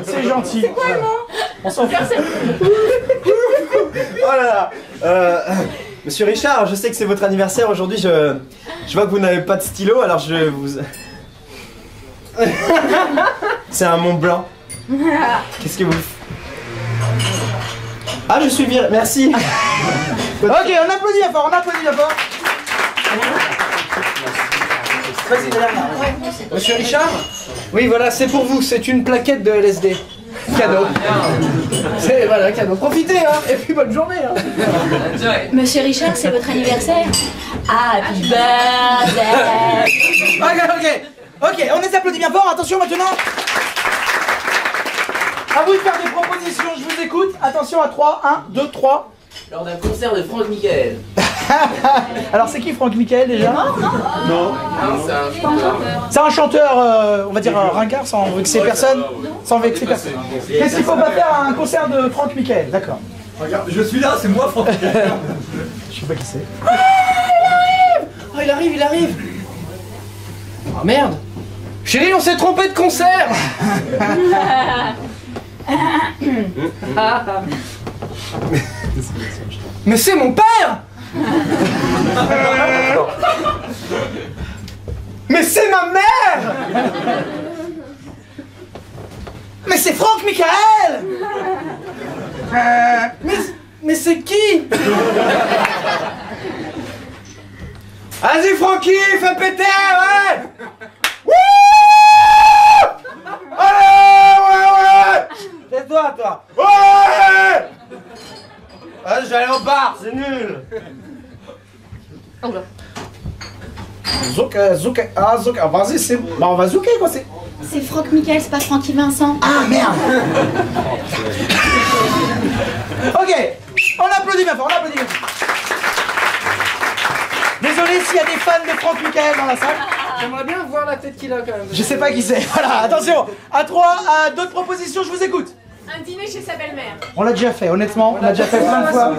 C'est gentil. C'est quoi le mot? On s'en fout. Oh là là. Monsieur Richard, je sais que c'est votre anniversaire aujourd'hui, je vois que vous n'avez pas de stylo, alors je vous... C'est un Mont Blanc. Qu'est-ce que vous... Ah, je suis viré, merci. Ok, on applaudit bien fort, on applaudit bien fort. Vas-y, Monsieur Richard? Oui, voilà, c'est pour vous, c'est une plaquette de LSD. Cadeau. C'est, voilà, cadeau. Profitez, hein, et puis bonne journée, hein. Monsieur Richard, c'est votre anniversaire. Happy birthday. Ok, on les applaudit bien fort, attention maintenant. À vous de faire des propositions, je vous écoute. Attention à 3, 1, 2, 3. Lors d'un concert de Franck Michael. Alors c'est qui Franck Michael déjà? Non. C'est un chanteur, on va dire ringard, sans vexer personne. Sans vexer personne. Qu'est-ce qu'il faut pas faire à un concert de Franck Michael? D'accord. Regarde, je suis là, c'est moi Franck Michael. Je sais pas qui c'est. Oh, il arrive. Oh merde. Chérie, on s'est trompé de concert. Mais c'est mon père. Mais c'est ma mère. Mais c'est Franck Michael. Mais c'est qui? Vas-y Francky, fais péter, ouais. Wouh. Allez, ouais. Tais-toi, toi. Ouais. Ah, j'allais au bar, c'est nul. Oh là. Zouka, vas-y, c'est... Bah on va zouker quoi, c'est... C'est Franck Michael, c'est pas Francky Vincent. Ah merde. Ok, on applaudit bien fort, on applaudit bien fort. Désolé s'il y a des fans de Franck Michael dans la salle. J'aimerais bien voir la tête qu'il a quand même. Je sais pas qui c'est, voilà, attention. À 3, à d'autres propositions, je vous écoute. Un dîner chez sa belle-mère. On l'a déjà fait, honnêtement, on l'a déjà fait plein de fois.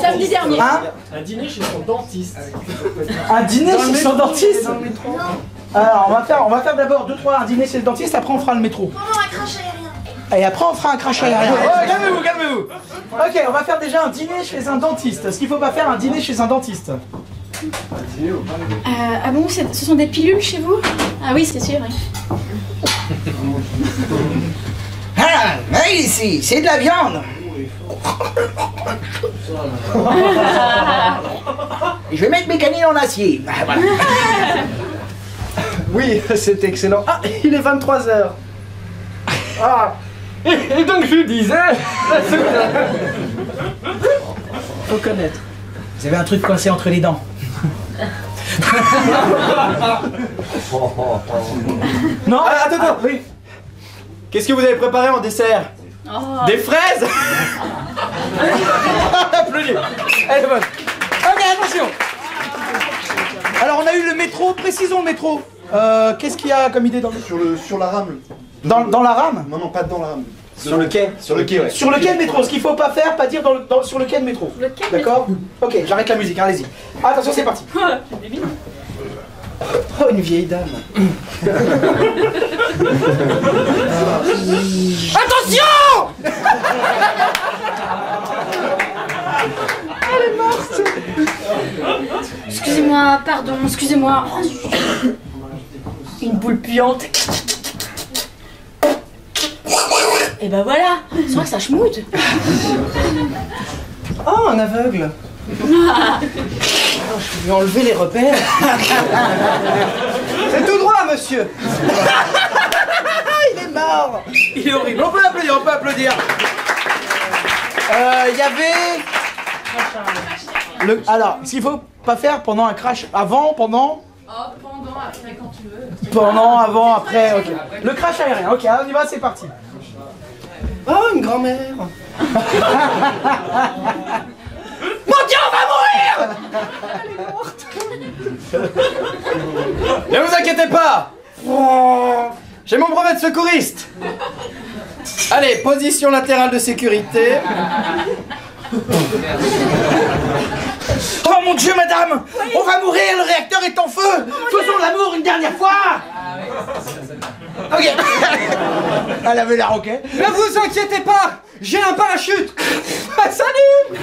Samedi dernier. Hein? Un dîner chez son dentiste. Un dîner chez son dentiste? Alors, on va faire d'abord 2-3 un dîner chez le dentiste, après on fera le métro. Maman, un crachat aérien. Et après on fera un crachat aérien. Oh, calmez-vous. Ok, on va faire déjà un dîner chez un dentiste. Ce qu'il faut pas faire, un dîner chez un dentiste. Ah bon, ce sont des pilules chez vous? Ah oui, c'est sûr, oui. Ah, mais ici, c'est de la viande. Je vais mettre mes canines en acier. Voilà. Oui, c'est excellent. Ah, il est 23h. Ah, et donc je disais... Faut connaître. Vous avez un truc coincé entre les dents. Non, attends, oui. Qu'est-ce que vous avez préparé en dessert? Des fraises. Applaudis. Elle est bonne. Ok, attention. Alors on a eu le métro, précisons le métro. Qu'est-ce qu'il y a comme idée dans le... Sur la rame. Dans la rame? Non, pas dans la rame. Sur le quai. Sur le quai, ouais. Sur le quai de métro, ce qu'il faut pas faire, pas dire sur le quai de métro. D'accord? Ok, j'arrête la musique, allez-y. Attention, c'est parti. Oh, une vieille dame. Attention! Elle est morte. Excusez-moi, pardon, excusez-moi. Une boule puante. Et ben voilà, c'est vrai que ça schmoute. Oh, un aveugle. Je vais lui enlever les repères. C'est tout droit, monsieur. Il est mort. Il est horrible. On peut applaudir, on peut applaudir. Il y avait... Alors, ce qu'il faut pas faire pendant un crash, avant, pendant... Oh, pendant, après, quand tu veux. Pendant, avant, après, ok. Le crash aérien, ok, on y va, c'est parti. Oh, une grand-mère. Mon Dieu, on va mourir! Elle est morte. Ne vous inquiétez pas. J'ai mon brevet de secouriste. Allez, position latérale de sécurité. Oh mon Dieu, madame! On va mourir, le réacteur est en feu! Faisons l'amour une dernière fois! Ok. Elle avait l'air ok. Ne vous inquiétez pas, j'ai un parachute. Salut.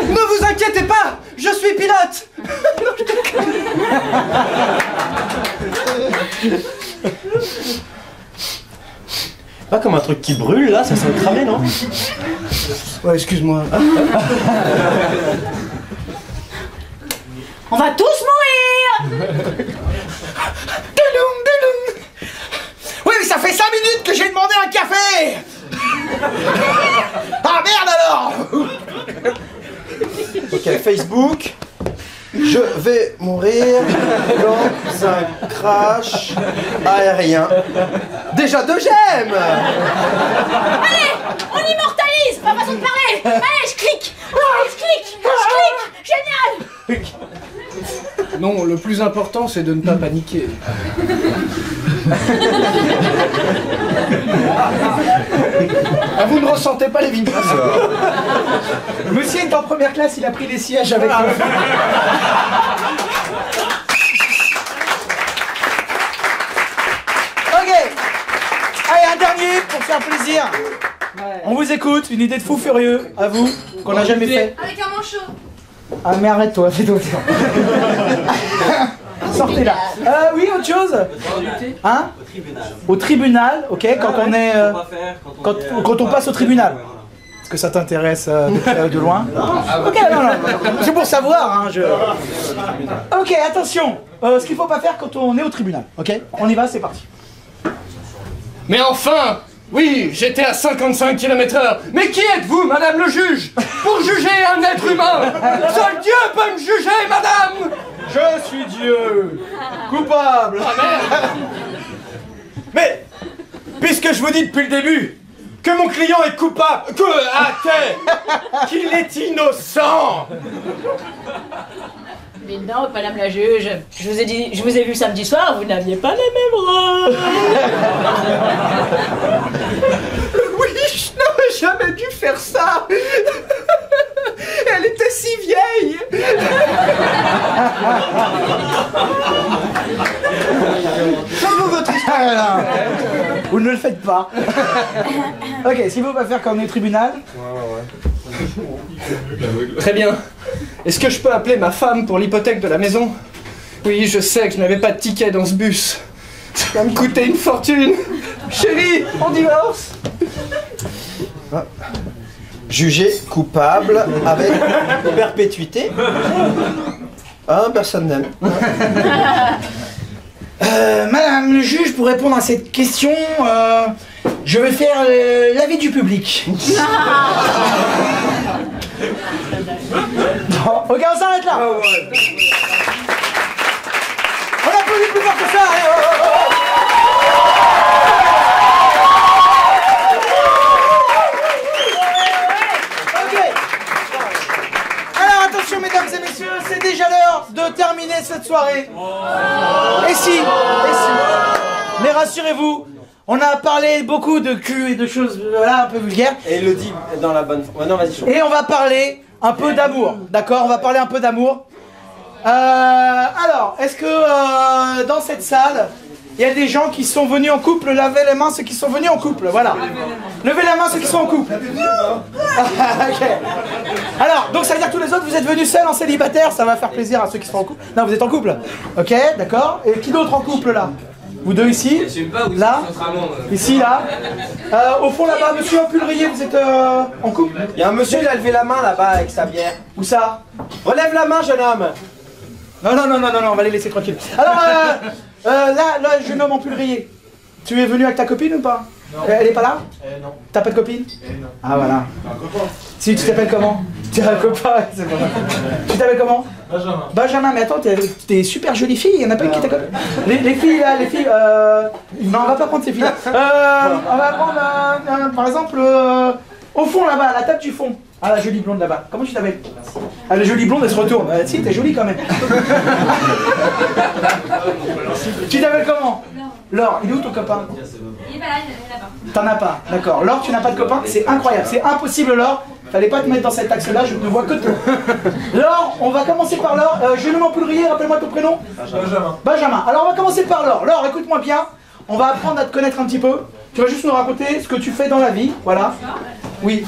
Ne vous inquiétez pas, je suis pilote. Pas comme un truc qui brûle là, ça sent cramé, non? Ouais, excuse-moi. On va tous mourir. Oui, mais ça fait 5 minutes que j'ai demandé un café! Ah merde alors! Ok, Facebook. Je vais mourir dans un crash aérien. Déjà 2 j'aime. Allez, on immortalise, ma façon de parler. Allez, je clique. Je clique. Génial. Non, le plus important, c'est de ne pas paniquer. Ah, vous ne ressentez pas les vibrations. Monsieur est en première classe, il a pris les sièges avec moi. Ok. Allez, un dernier pour faire plaisir. On vous écoute, une idée de fou furieux, à vous, qu'on n'a jamais fait. Avec un manchot. Ah mais arrête-toi, fais-toi. Sortez là. Oui, autre chose. Hein? Au tribunal, ok, quand on est... quand on passe au tribunal. Est-ce que ça t'intéresse de près ou de loin? Ok, non. C'est pour savoir, hein, Ok, attention. Ce qu'il faut pas faire quand on est au tribunal, ok? On y va, c'est parti. Mais enfin! Oui, j'étais à 55 km/h. Mais qui êtes-vous, madame le juge? Pour juger un être humain? Seul Dieu peut me juger, madame! Je suis Dieu. Coupable. Ah merde! Mais, puisque je vous dis depuis le début que mon client est coupable, qu'il est innocent. Mais non, madame la juge, je vous ai vu samedi soir, vous n'aviez pas les mêmes bras. Oui, je n'aurais jamais dû faire ça. Elle était si vieille. Faites-vous votre histoire. Vous ne le faites pas. Ok, ce qu'il faut pas faire quand on est au tribunal. Très bien. Est-ce que je peux appeler ma femme pour l'hypothèque de la maison? Oui, je sais que je n'avais pas de ticket dans ce bus. Ça va me coûter une fortune. Chérie, on divorce. Jugé coupable avec perpétuité. Ah, personne n'aime. Madame le juge, pour répondre à cette question, je vais faire l'avis du public. Bon, ok, on s'arrête là. On applaudit plus fort que ça. Allez, Ok. Alors attention mesdames et messieurs, c'est déjà l'heure de terminer cette soirée. Et si. Mais rassurez-vous, on a parlé beaucoup de cul et de choses voilà, un peu vulgaires. Et il le dit dans la bonne forme. Ouais, non, vas-y, chaud. Et on va parler un peu d'amour, d'accord? On va parler un peu d'amour. Alors, est-ce que dans cette salle, il y a des gens qui sont venus en couple. Lavez les mains ceux qui sont venus en couple. Voilà. Levez la main ceux qui sont en couple. Ok. Alors, donc ça veut dire que tous les autres, vous êtes venus seuls en célibataire. Ça va faire plaisir à ceux qui sont en couple. Non, vous êtes en couple. Ok, d'accord. Et qui d'autre en couple là? Vous deux ici, là, ici, là. Au fond là-bas, monsieur en pulrier, vous êtes en couple? Il y a un monsieur qui a levé la main là-bas avec sa bière. Où ça? Relève la main, jeune homme. Non, on va les laisser tranquilles. Alors, là, jeune homme en pulrier. Tu es venu avec ta copine ou pas? Non. Elle est pas là? Non. T'as pas de copine? Non. Ah voilà. Un copain. Si, tu t'appelles comment? Tu es un copain, c'est pas mal. Tu t'appelles comment? Benjamin. Benjamin, mais attends, t'es super jolie fille, il y en a pas une qui t'a copine. Les filles là, les filles, non, on va pas prendre ces filles. On va prendre, par exemple, au fond là-bas, à la table du fond. Ah, la jolie blonde là-bas. Comment tu t'appelles? Ah, la jolie blonde, elle se retourne. Si, t'es jolie quand même. Tu t'appelles comment? Laure, il est où ton copain? Il est pas là, il est là-bas. T'en as pas, d'accord. Laure, tu n'as pas de copain? C'est incroyable, c'est impossible Laure. Fallait pas te mettre dans cet axe-là, je ne vois que toi. Laure, on va commencer par Laure. Jeune homme en pulrier, rappelle-moi ton prénom. Benjamin. Benjamin. Alors on va commencer par Laure. Laure, écoute-moi bien. On va apprendre à te connaître un petit peu. Tu vas juste nous raconter ce que tu fais dans la vie, voilà. Oui.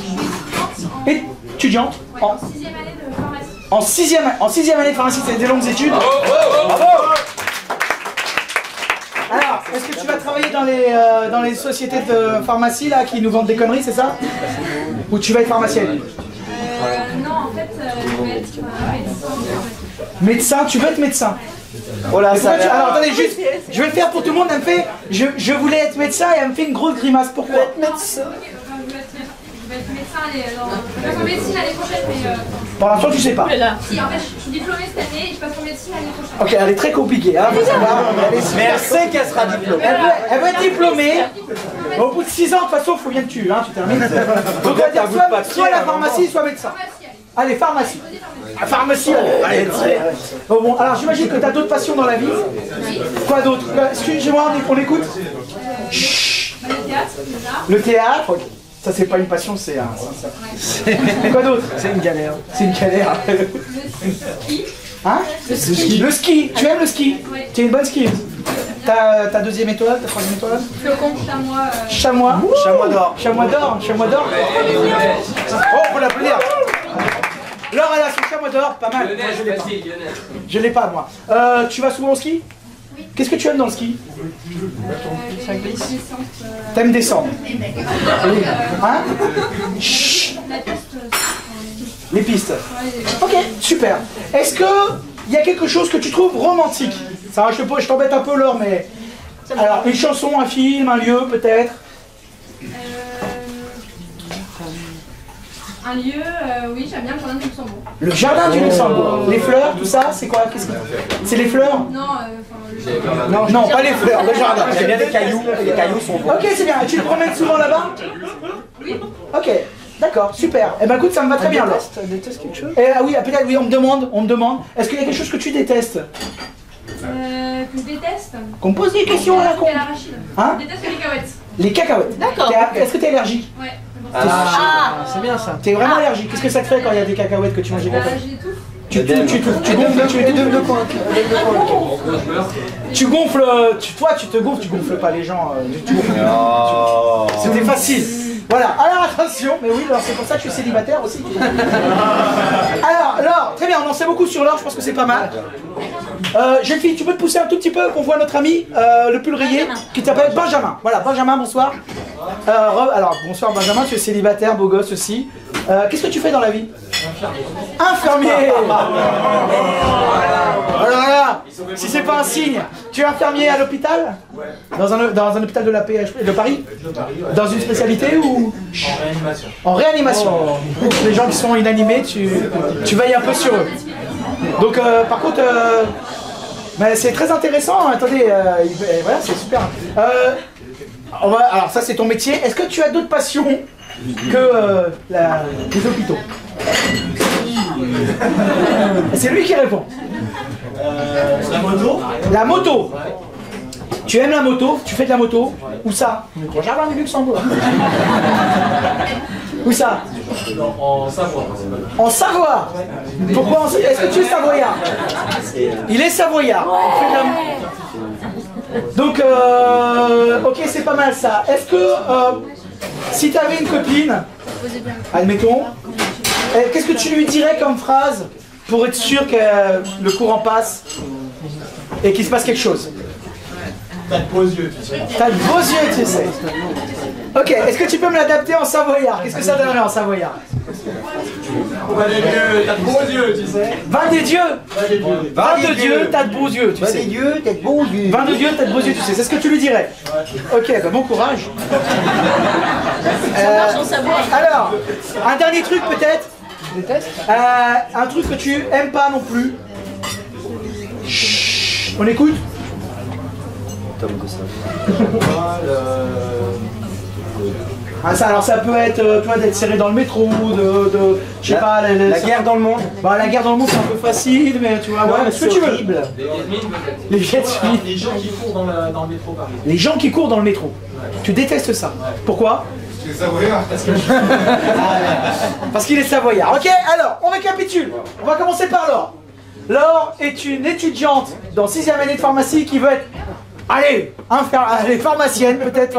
Étudiante. Ouais, en 6e année de pharmacie. En sixième année de pharmacie, c'est des longues études. Bravo. Alors, est-ce que tu vas travailler dans les sociétés de pharmacie là qui nous vendent des conneries, c'est ça? Ou tu vas être pharmacienne? Non, en fait, je vais être médecin. Médecin, tu veux être médecin? Oh là, ça Alors attendez, juste, je vais le faire pour tout le monde. Elle me fait, je voulais être médecin et elle me fait une grosse grimace. Pourquoi? Être médecin. Je vais être médecin je passe en médecine l'année prochaine, mais... Pour l'instant, tu sais pas. Si, en fait, je suis diplômée cette année et je passe en médecine l'année prochaine. Ok, elle est très compliquée. Hein, faut savoir. Mais elle sait qu'elle sera diplômée. Elle veut être diplômée. Au bout de 6 ans, de toute façon, il faut bien que tu termines. Donc, on va dire soit la pharmacie, soit médecin. Allez, pharmacie. Pharmacie, allez. Oh, bon, alors j'imagine que tu as d'autres passions dans la vie. Quoi d'autre? Excusez-moi, on écoute. Chut. Le théâtre, déjà. Le théâtre, ok. Ça c'est pas une passion, c'est un... Quoi d'autre? C'est une galère. C'est une galère. Le ski. Hein? Le ski. Tu aimes le ski? Oui. Tu es une bonne skieuse. Ta deuxième étoile, ta troisième étoile? Flocon, chamois. Chamois. Chamois d'or. Chamois d'or. Chamois d'or. Oh, faut l'applaudir. Laure, elle a son chamois d'or, pas mal. Moi, je l'ai pas. Je l'ai pas, moi. Tu vas souvent au ski? Oui. Qu'est-ce que tu aimes dans le ski? Les descentes. T'aimes descendre? Hein? Chut. La piste. Les pistes. Ouais, Ok, super. Est-ce que il y a quelque chose que tu trouves romantique? Ça, je t'embête un peu, Laure, mais... Alors, une chanson, un film, un lieu, peut-être? Un lieu, oui, j'aime bien le jardin du Luxembourg. Le jardin du Luxembourg. Les fleurs, tout ça, c'est quoi? C'est les fleurs? Non, Non, pas les fleurs, le jardin. J'aime bien les cailloux. Les cailloux sont beaux. Ok, c'est bien. Tu te promènes souvent là-bas? Oui. Ok, d'accord, super. Eh ben écoute, ça me va très bien, Laure. Tu détestes quelque chose? Ah oui, peut-être, oui, on me demande. Est-ce qu'il y a quelque chose que tu détestes? Que je déteste. Qu'on me pose des questions à la con. l'arachide. Hein? Je déteste les cacahuètes. Les cacahuètes. D'accord. Est-ce que t'es allergique? Ouais. C'est bien ça. T'es vraiment allergique. Qu'est-ce que ça te fait quand il y a des cacahuètes que tu manges des cacahuètes? J'étouffe. Tu gonfles, toi tu te gonfles, tu gonfles pas les gens. C'était facile. Voilà, alors attention, mais oui, c'est pour ça que je suis célibataire aussi. Alors, Laure, très bien, on en sait beaucoup sur Laure, je pense que c'est pas mal. Jeune fille, tu peux te pousser un tout petit peu qu'on voit notre ami, le pulrier, qui s'appelle Benjamin. Voilà, Benjamin, bonsoir. Alors, bonsoir Benjamin, tu es célibataire, beau gosse aussi. Qu'est-ce que tu fais dans la vie? Infirmier. Voilà. Si c'est pas un signe, tu es infirmier à l'hôpital? Dans un hôpital de la PHP, de Paris? Dans une spécialité ou? En réanimation. En réanimation. Les gens qui sont inanimés, tu veilles un peu sur eux. Donc par contre, mais c'est très intéressant. Attendez, voilà, c'est super. Alors ça c'est ton métier. Est-ce que tu as d'autres passions que les hôpitaux? C'est lui qui répond. La moto. La moto. Tu aimes la moto? Tu fais de la moto? Où ça? Au jardin du Luxembourg. Où ça? En Savoie. En Savoie. Pourquoi? Est-ce que tu es savoyard? Il est savoyard. Il fait de Donc, ok, c'est pas mal ça. Est-ce que, si tu avais une copine, admettons, qu'est-ce que tu lui dirais comme phrase pour être sûr que le courant passe et qu'il se passe quelque chose? T'as de beaux yeux, tu sais. T'as de beaux yeux, tu sais. Ok, est-ce que tu peux me l'adapter en savoyard? Qu'est-ce que ça donnerait en savoyard? Va des dieux, t'as de beaux yeux, tu sais. Va des dieux! Va des dieux. Va de Dieu, t'as de beaux yeux, tu sais. Va des dieux, t'as de bons yeux. Va de Dieu, t'as de beaux yeux, tu sais. C'est ce que tu lui dirais. Ok, bah bon courage. Alors, un dernier truc peut-être. Un truc que tu aimes pas non plus. Chut, on écoute? Ah, ça, alors ça peut être, toi, d'être serré dans le métro, je sais pas, la guerre dans le monde. Bah, la guerre dans le monde c'est un peu facile, mais tu vois, ouais, ce que tu veux. Les jets Les gens qui courent dans le métro, par exemple. Les gens qui courent dans le métro. Tu détestes ça. Pourquoi? Parce qu'il est savoyard. Ok, alors, on récapitule. On va commencer par Laure. Laure est une étudiante dans 6e année de pharmacie qui veut être, allez, pharmacienne peut-être,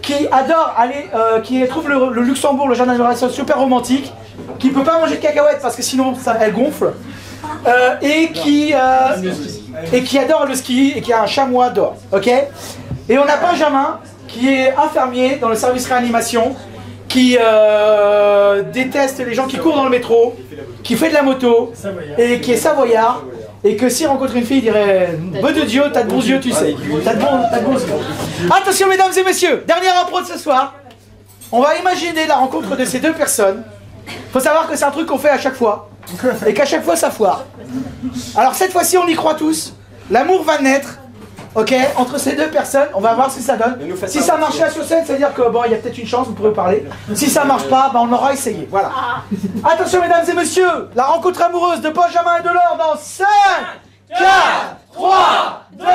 qui adore aller, qui trouve le Luxembourg, le jardin d'admiration super romantique, qui peut pas manger de cacahuètes parce que sinon elle gonfle, et qui adore le ski et qui a un chamois d'or. Ok. Et on a Benjamin qui est infirmier dans le service réanimation, qui déteste les gens qui courent dans le métro, qui fait de la moto et qui est savoyard. Et que s'il rencontre une fille, il dirait « Beau de Dieu, t'as de bons yeux, tu sais. T'as de bons yeux. » Attention, mesdames et messieurs, dernière impro de ce soir. On va imaginer la rencontre de ces deux personnes. Faut savoir que c'est un truc qu'on fait à chaque fois. Et qu'à chaque fois, ça foire. Alors cette fois-ci, on y croit tous. L'amour va naître. Ok, entre ces deux personnes, on va voir ce que ça donne. Si ça marche là sur scène, c'est-à-dire que bon, il y a peut-être une chance, vous pourrez parler. Si ça marche pas, bah, on aura essayé. Voilà. Attention, mesdames et messieurs, la rencontre amoureuse de Benjamin et de Laure dans 5, 4, 3, 2, 1,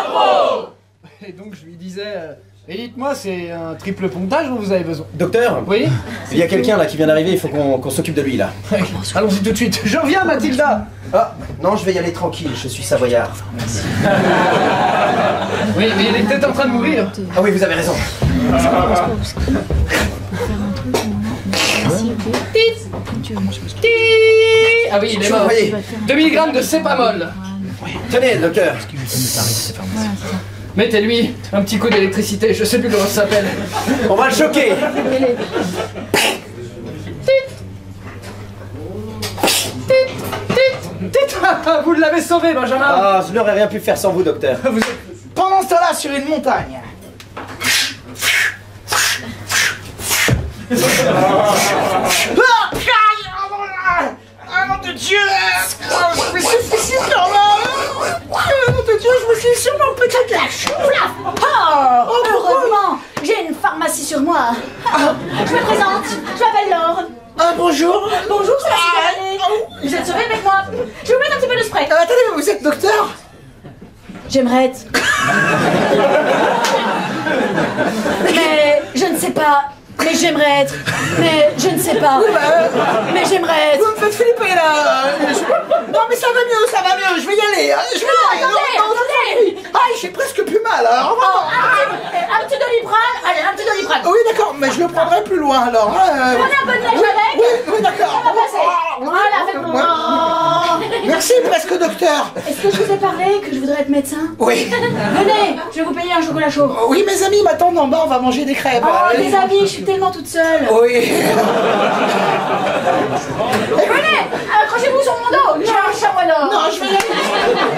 impro. Et donc je lui disais, et dites-moi, c'est un triple pontage dont vous avez besoin? Docteur? Oui? Il y a quelqu'un là qui vient d'arriver, il faut qu'on s'occupe de lui là. Allons-y tout de suite. Je reviens, Mathilda. Ah, non, je vais y aller tranquille, je suis savoyard. Oui, mais il est peut-être en train de mourir. Ah oui, vous avez raison. Ah oui, il est mort. 2 mg de cépamol. Tenez, docteur. Mettez-lui un petit coup d'électricité, je sais plus comment ça s'appelle. On va le choquer. Vous l'avez sauvé, Benjamin. Ah, je n'aurais rien pu faire sans vous, docteur. Pendant ce temps-là, sur une montagne. Ah, nom de Dieu! Je me suis sûrement peut-être la chouflaf! Oh, heureusement, j'ai une pharmacie sur moi. Je me présente, je m'appelle Laure. Bonjour! Bonjour, c'est la Sylvanie. Vous êtes sauvé avec moi. Je vais vous mettre un petit peu de spray. Attendez, vous êtes docteur? J'aimerais être. Mais je ne sais pas. Mais j'aimerais être. Mais je ne sais pas. Mais j'aimerais être. Vous me faites flipper là! Non mais ça va mieux, je vais y aller! Je vais y aller! Attendez! Ah, j'ai presque plus mal alors! Un petit Doliprane. Allez, un petit Doliprane. Oui d'accord, mais je le prendrai plus loin alors! Prenez un peu de neige avec. Oui, d'accord! Ça va passer. Voilà, faites-moi. Merci presque docteur! Est-ce que je vous ai parlé que je voudrais être médecin? Oui! Venez, je vais vous payer un chocolat chaud. Oui, mes amis m'attendent en bas, on va manger des crêpes! Oh, les amis, je suis tellement toute seule. Oui! Venez, accrochez-vous sur mon dos. J'ai un chamois d'or. Non, je vais y aller!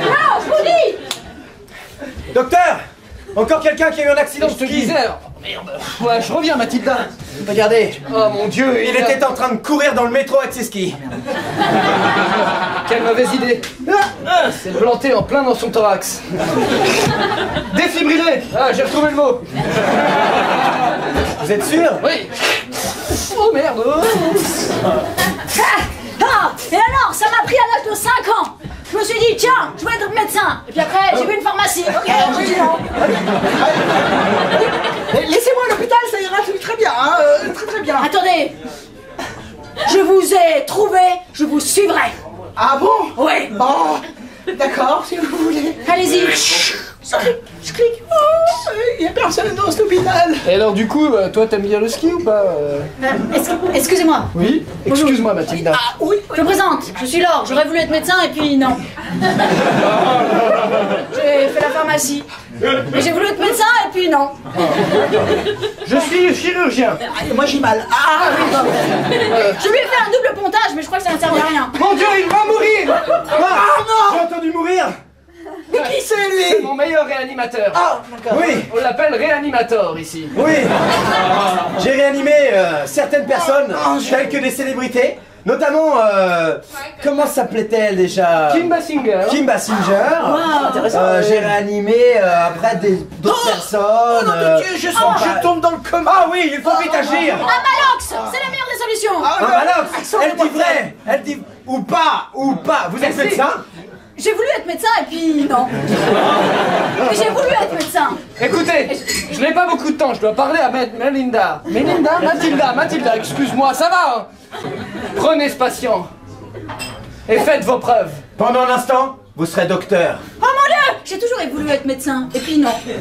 Non, je vous dis. Docteur! Encore quelqu'un qui a eu un accident de Je te ski. disais, alors. Merde. Ouais, je reviens, Mathilda. Regardez. Oh mon Dieu, Il était en train de courir dans le métro avec ses skis. Quelle mauvaise idée. C'est planté en plein dans son thorax. Défibrillé. Ah, j'ai retrouvé le mot. Vous êtes sûr? Oui. Oh merde. Et alors, ça m'a pris à l'âge de 5 ans. Je me suis dit, tiens, je vais être médecin. Et puis après, j'ai vu une pharmacie. Ok, je dis non. Laissez-moi à l'hôpital, ça ira très bien, hein, très bien. Attendez. Je vous ai trouvé, je vous suivrai. Ah bon? Oui. Oh, D'accord, si vous voulez. Allez-y. Je clique. Il n'y a personne dans cet hôpital. Et alors du coup, toi t'aimes bien le ski ou pas Excusez-moi. Oui. Excuse-moi Mathilda. Ah oui. Je me présente, je suis Laure, j'aurais voulu être médecin et puis non. J'ai fait la pharmacie. Mais j'ai voulu être médecin et puis non. Je suis chirurgien. Moi j'ai mal. Ah oui, non. Je lui ai fait un double pontage, mais je crois que ça ne servait à rien. Mon Dieu, il va mourir. Ah non. J'ai entendu mourir. Mais qui c'est C'est lui? mon meilleur réanimateur. Ah, d'accord. Oui, On l'appelle réanimator ici. oui. J'ai réanimé certaines personnes, telles que des célébrités, notamment, comment s'appelait-elle déjà? Kim Basinger. Kim Basinger. J'ai réanimé après d'autres personnes. Oh nom de Dieu, je sens que je tombe dans le coma. Ah oui, il faut vite agir. Un Malox, c'est la meilleure des solutions. Ah, Un bah, Malox, accent elle de dit mortel. vrai, elle dit ou pas. Vous êtes médecin? J'ai voulu être médecin et puis non. Mais j'ai voulu être médecin. Écoutez, je n'ai pas beaucoup de temps, je dois parler à Melinda. Mathilda, excuse-moi, ça va hein? Prenez ce patient et faites vos preuves. Pendant un instant, vous serez docteur. Oh mon Dieu, j'ai toujours voulu être médecin et puis non. Mais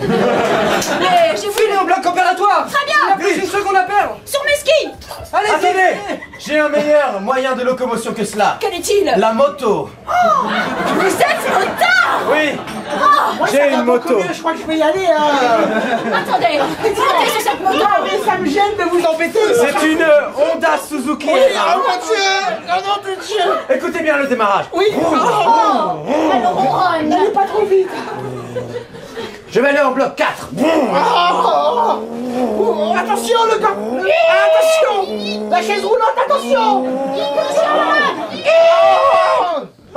j'ai voulu... Filez au bloc opératoire. Très Il n'y a bien. plus une seconde à perdre. Sur mes skis. Allez-y. Attendez, j'ai un meilleur moyen de locomotion que cela. Quel est-il? La moto. Vous êtes motard. Oui, Moi, ça j'ai va une beaucoup moto. mieux, je crois que je vais y aller. Hein. Attendez, montez sur cette moto. Ah, mais ça me gêne de vous embêter. C'est une Honda Suzuki. Oui, oh mon Dieu. Oh nom de Dieu. Écoutez bien le démarrage. Oui. Elle ronronne. N'allez pas trop vite. Je vais aller en bloc 4. Attention le gars. Attention. La chaise roulante, attention.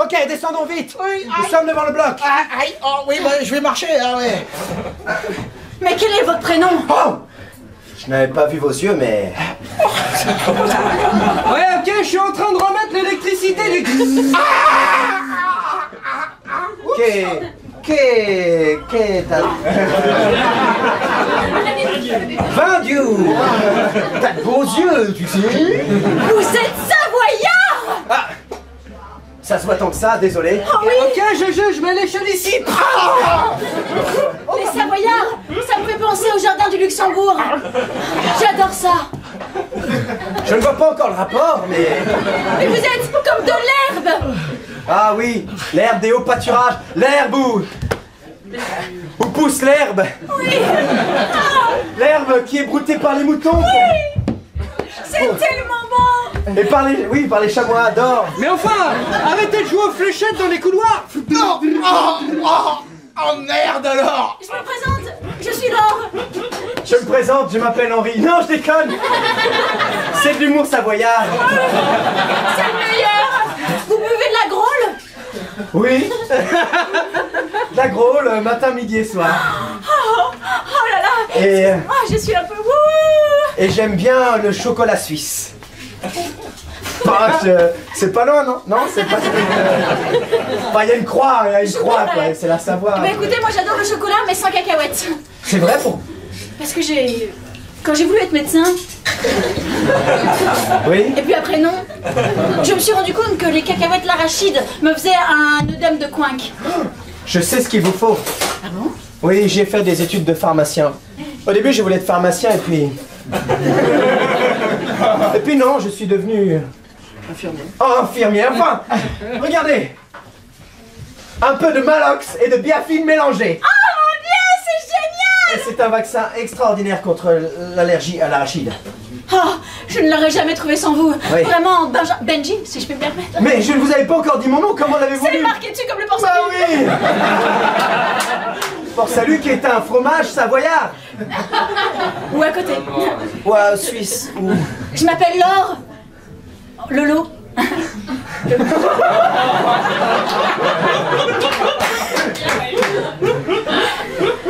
Ok, descendons vite. Oui, Nous aïe. sommes devant le bloc. Ah, aïe. Oh oui, bah, je vais marcher. Ah ouais. Mais quel est votre prénom? Oh, je n'avais pas vu vos yeux, mais... Ouais, ok, je suis en train de remettre l'électricité du... Dieu. T'as de beaux yeux, tu sais. Vous êtes savoyard. Ah, ça se voit tant que ça, désolé. Oh oui. Ok, je juge, mets l'échelle ici. Les Savoyards, ça me fait penser au jardin du Luxembourg. J'adore ça. Je ne vois pas encore le rapport, mais... Mais vous êtes comme de l'herbe. Ah oui, l'herbe des hauts pâturages, l'herbe où pousse l'herbe. Oui. L'herbe qui est broutée par les moutons. C'est tellement bon. Et par les chamois d'or. Mais enfin, arrêtez de jouer aux fléchettes dans les couloirs. Non. Oh merde alors. Je me présente, je suis Laure. Je me présente, je m'appelle Henri. Non, je déconne. C'est de l'humour savoyard. C'est le meilleur. Vous buvez de la Grôle? Oui. De la Grôle, matin, midi et soir. Oh là là. Et, Je suis un peu wouh. et j'aime bien le chocolat suisse. C'est pas loin, non? Non, c'est pas... Enfin, il y a une croix, quoi. C'est la Savoie. Mais écoutez, moi j'adore le chocolat, mais sans cacahuètes. C'est vrai pour... Parce que quand j'ai voulu être médecin, Oui. et puis après non, je me suis rendu compte que les cacahuètes l'arachide me faisaient un œdème de coinque. Je sais ce qu'il vous faut. Ah bon? Oui, j'ai fait des études de pharmacien. Au début, je voulais être pharmacien et puis... Et puis non, je suis devenu... Infirmier. Oh, infirmier, enfin. Regardez. Un peu de Malox et de Biafine mélangé. Oh mon Dieu, c'est génial! Et c'est un vaccin extraordinaire contre l'allergie à l'arachide. Oh, je ne l'aurais jamais trouvé sans vous. Oui. Vraiment, Benji, si je peux me permettre. Mais je ne vous avais pas encore dit mon nom, comment l'avez-vous C'est lu? marqué dessus comme le porcelain. Bah oui. Pour salut qui est un fromage savoyard. Ou à côté. Ou suisse. Ou... Je m'appelle Laure. Lolo.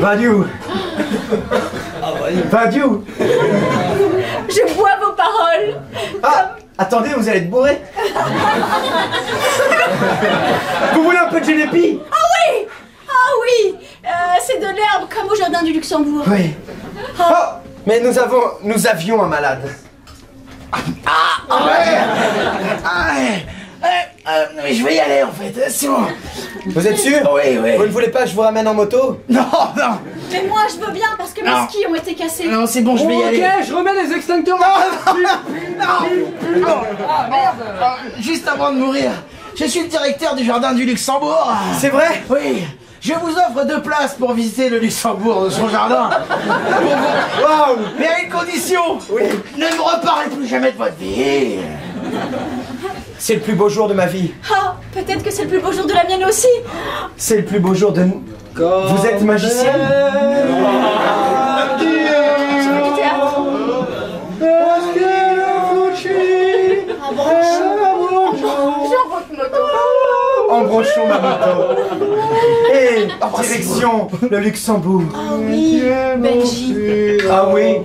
Vadiou. Vadiou. Je bois vos paroles. Ah, attendez, vous allez être bourré. Vous voulez un peu de génépi? Ah oui! Ah oui! C'est de l'herbe comme au jardin du Luxembourg. Oui. Oh, mais nous avions un malade. Mais je vais y aller en fait, c'est bon. Vous êtes sûr? Oui, oui. Vous ne voulez pas que je vous ramène en moto? Non, non. Mais moi, je veux bien parce que mes Non. skis ont été cassés. Non, c'est bon, je vais y aller. Ok, je remets les extincteurs. Non. Ah merde. Juste avant de mourir, je suis le directeur du jardin du Luxembourg. C'est vrai? Oui. Je vous offre 2 places pour visiter le Luxembourg de son jardin. Waouh! Mais à une condition. Oui. Ne me reparlez plus jamais de votre vie. C'est le plus beau jour de ma vie. Ah, peut-être que c'est le plus beau jour de la mienne aussi. C'est le plus beau jour de... Vous êtes magicienne? C'est du théâtre. J'en votre moto. Embranchons ma moto. Et direction le Luxembourg. Ah oui, Belgique. Ah oui?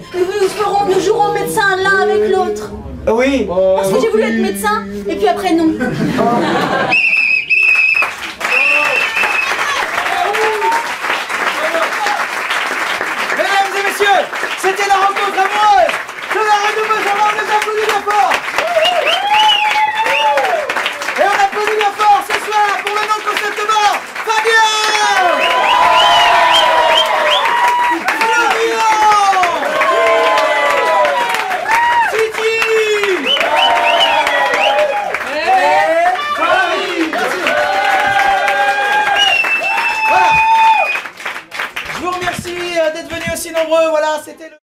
Nous jouerons médecin l'un avec l'autre. Oui. Parce que j'ai voulu être médecin, et puis après non. Mesdames et messieurs, c'était la rencontre amoureuse de la radio Benjamin, on les applaudit bien fort. Et on applaudit bien fort ce soir pour le nom concept bar, Fabien Florian Titi et Paris. Voilà. Je vous remercie d'être venus aussi nombreux, voilà, c'était le...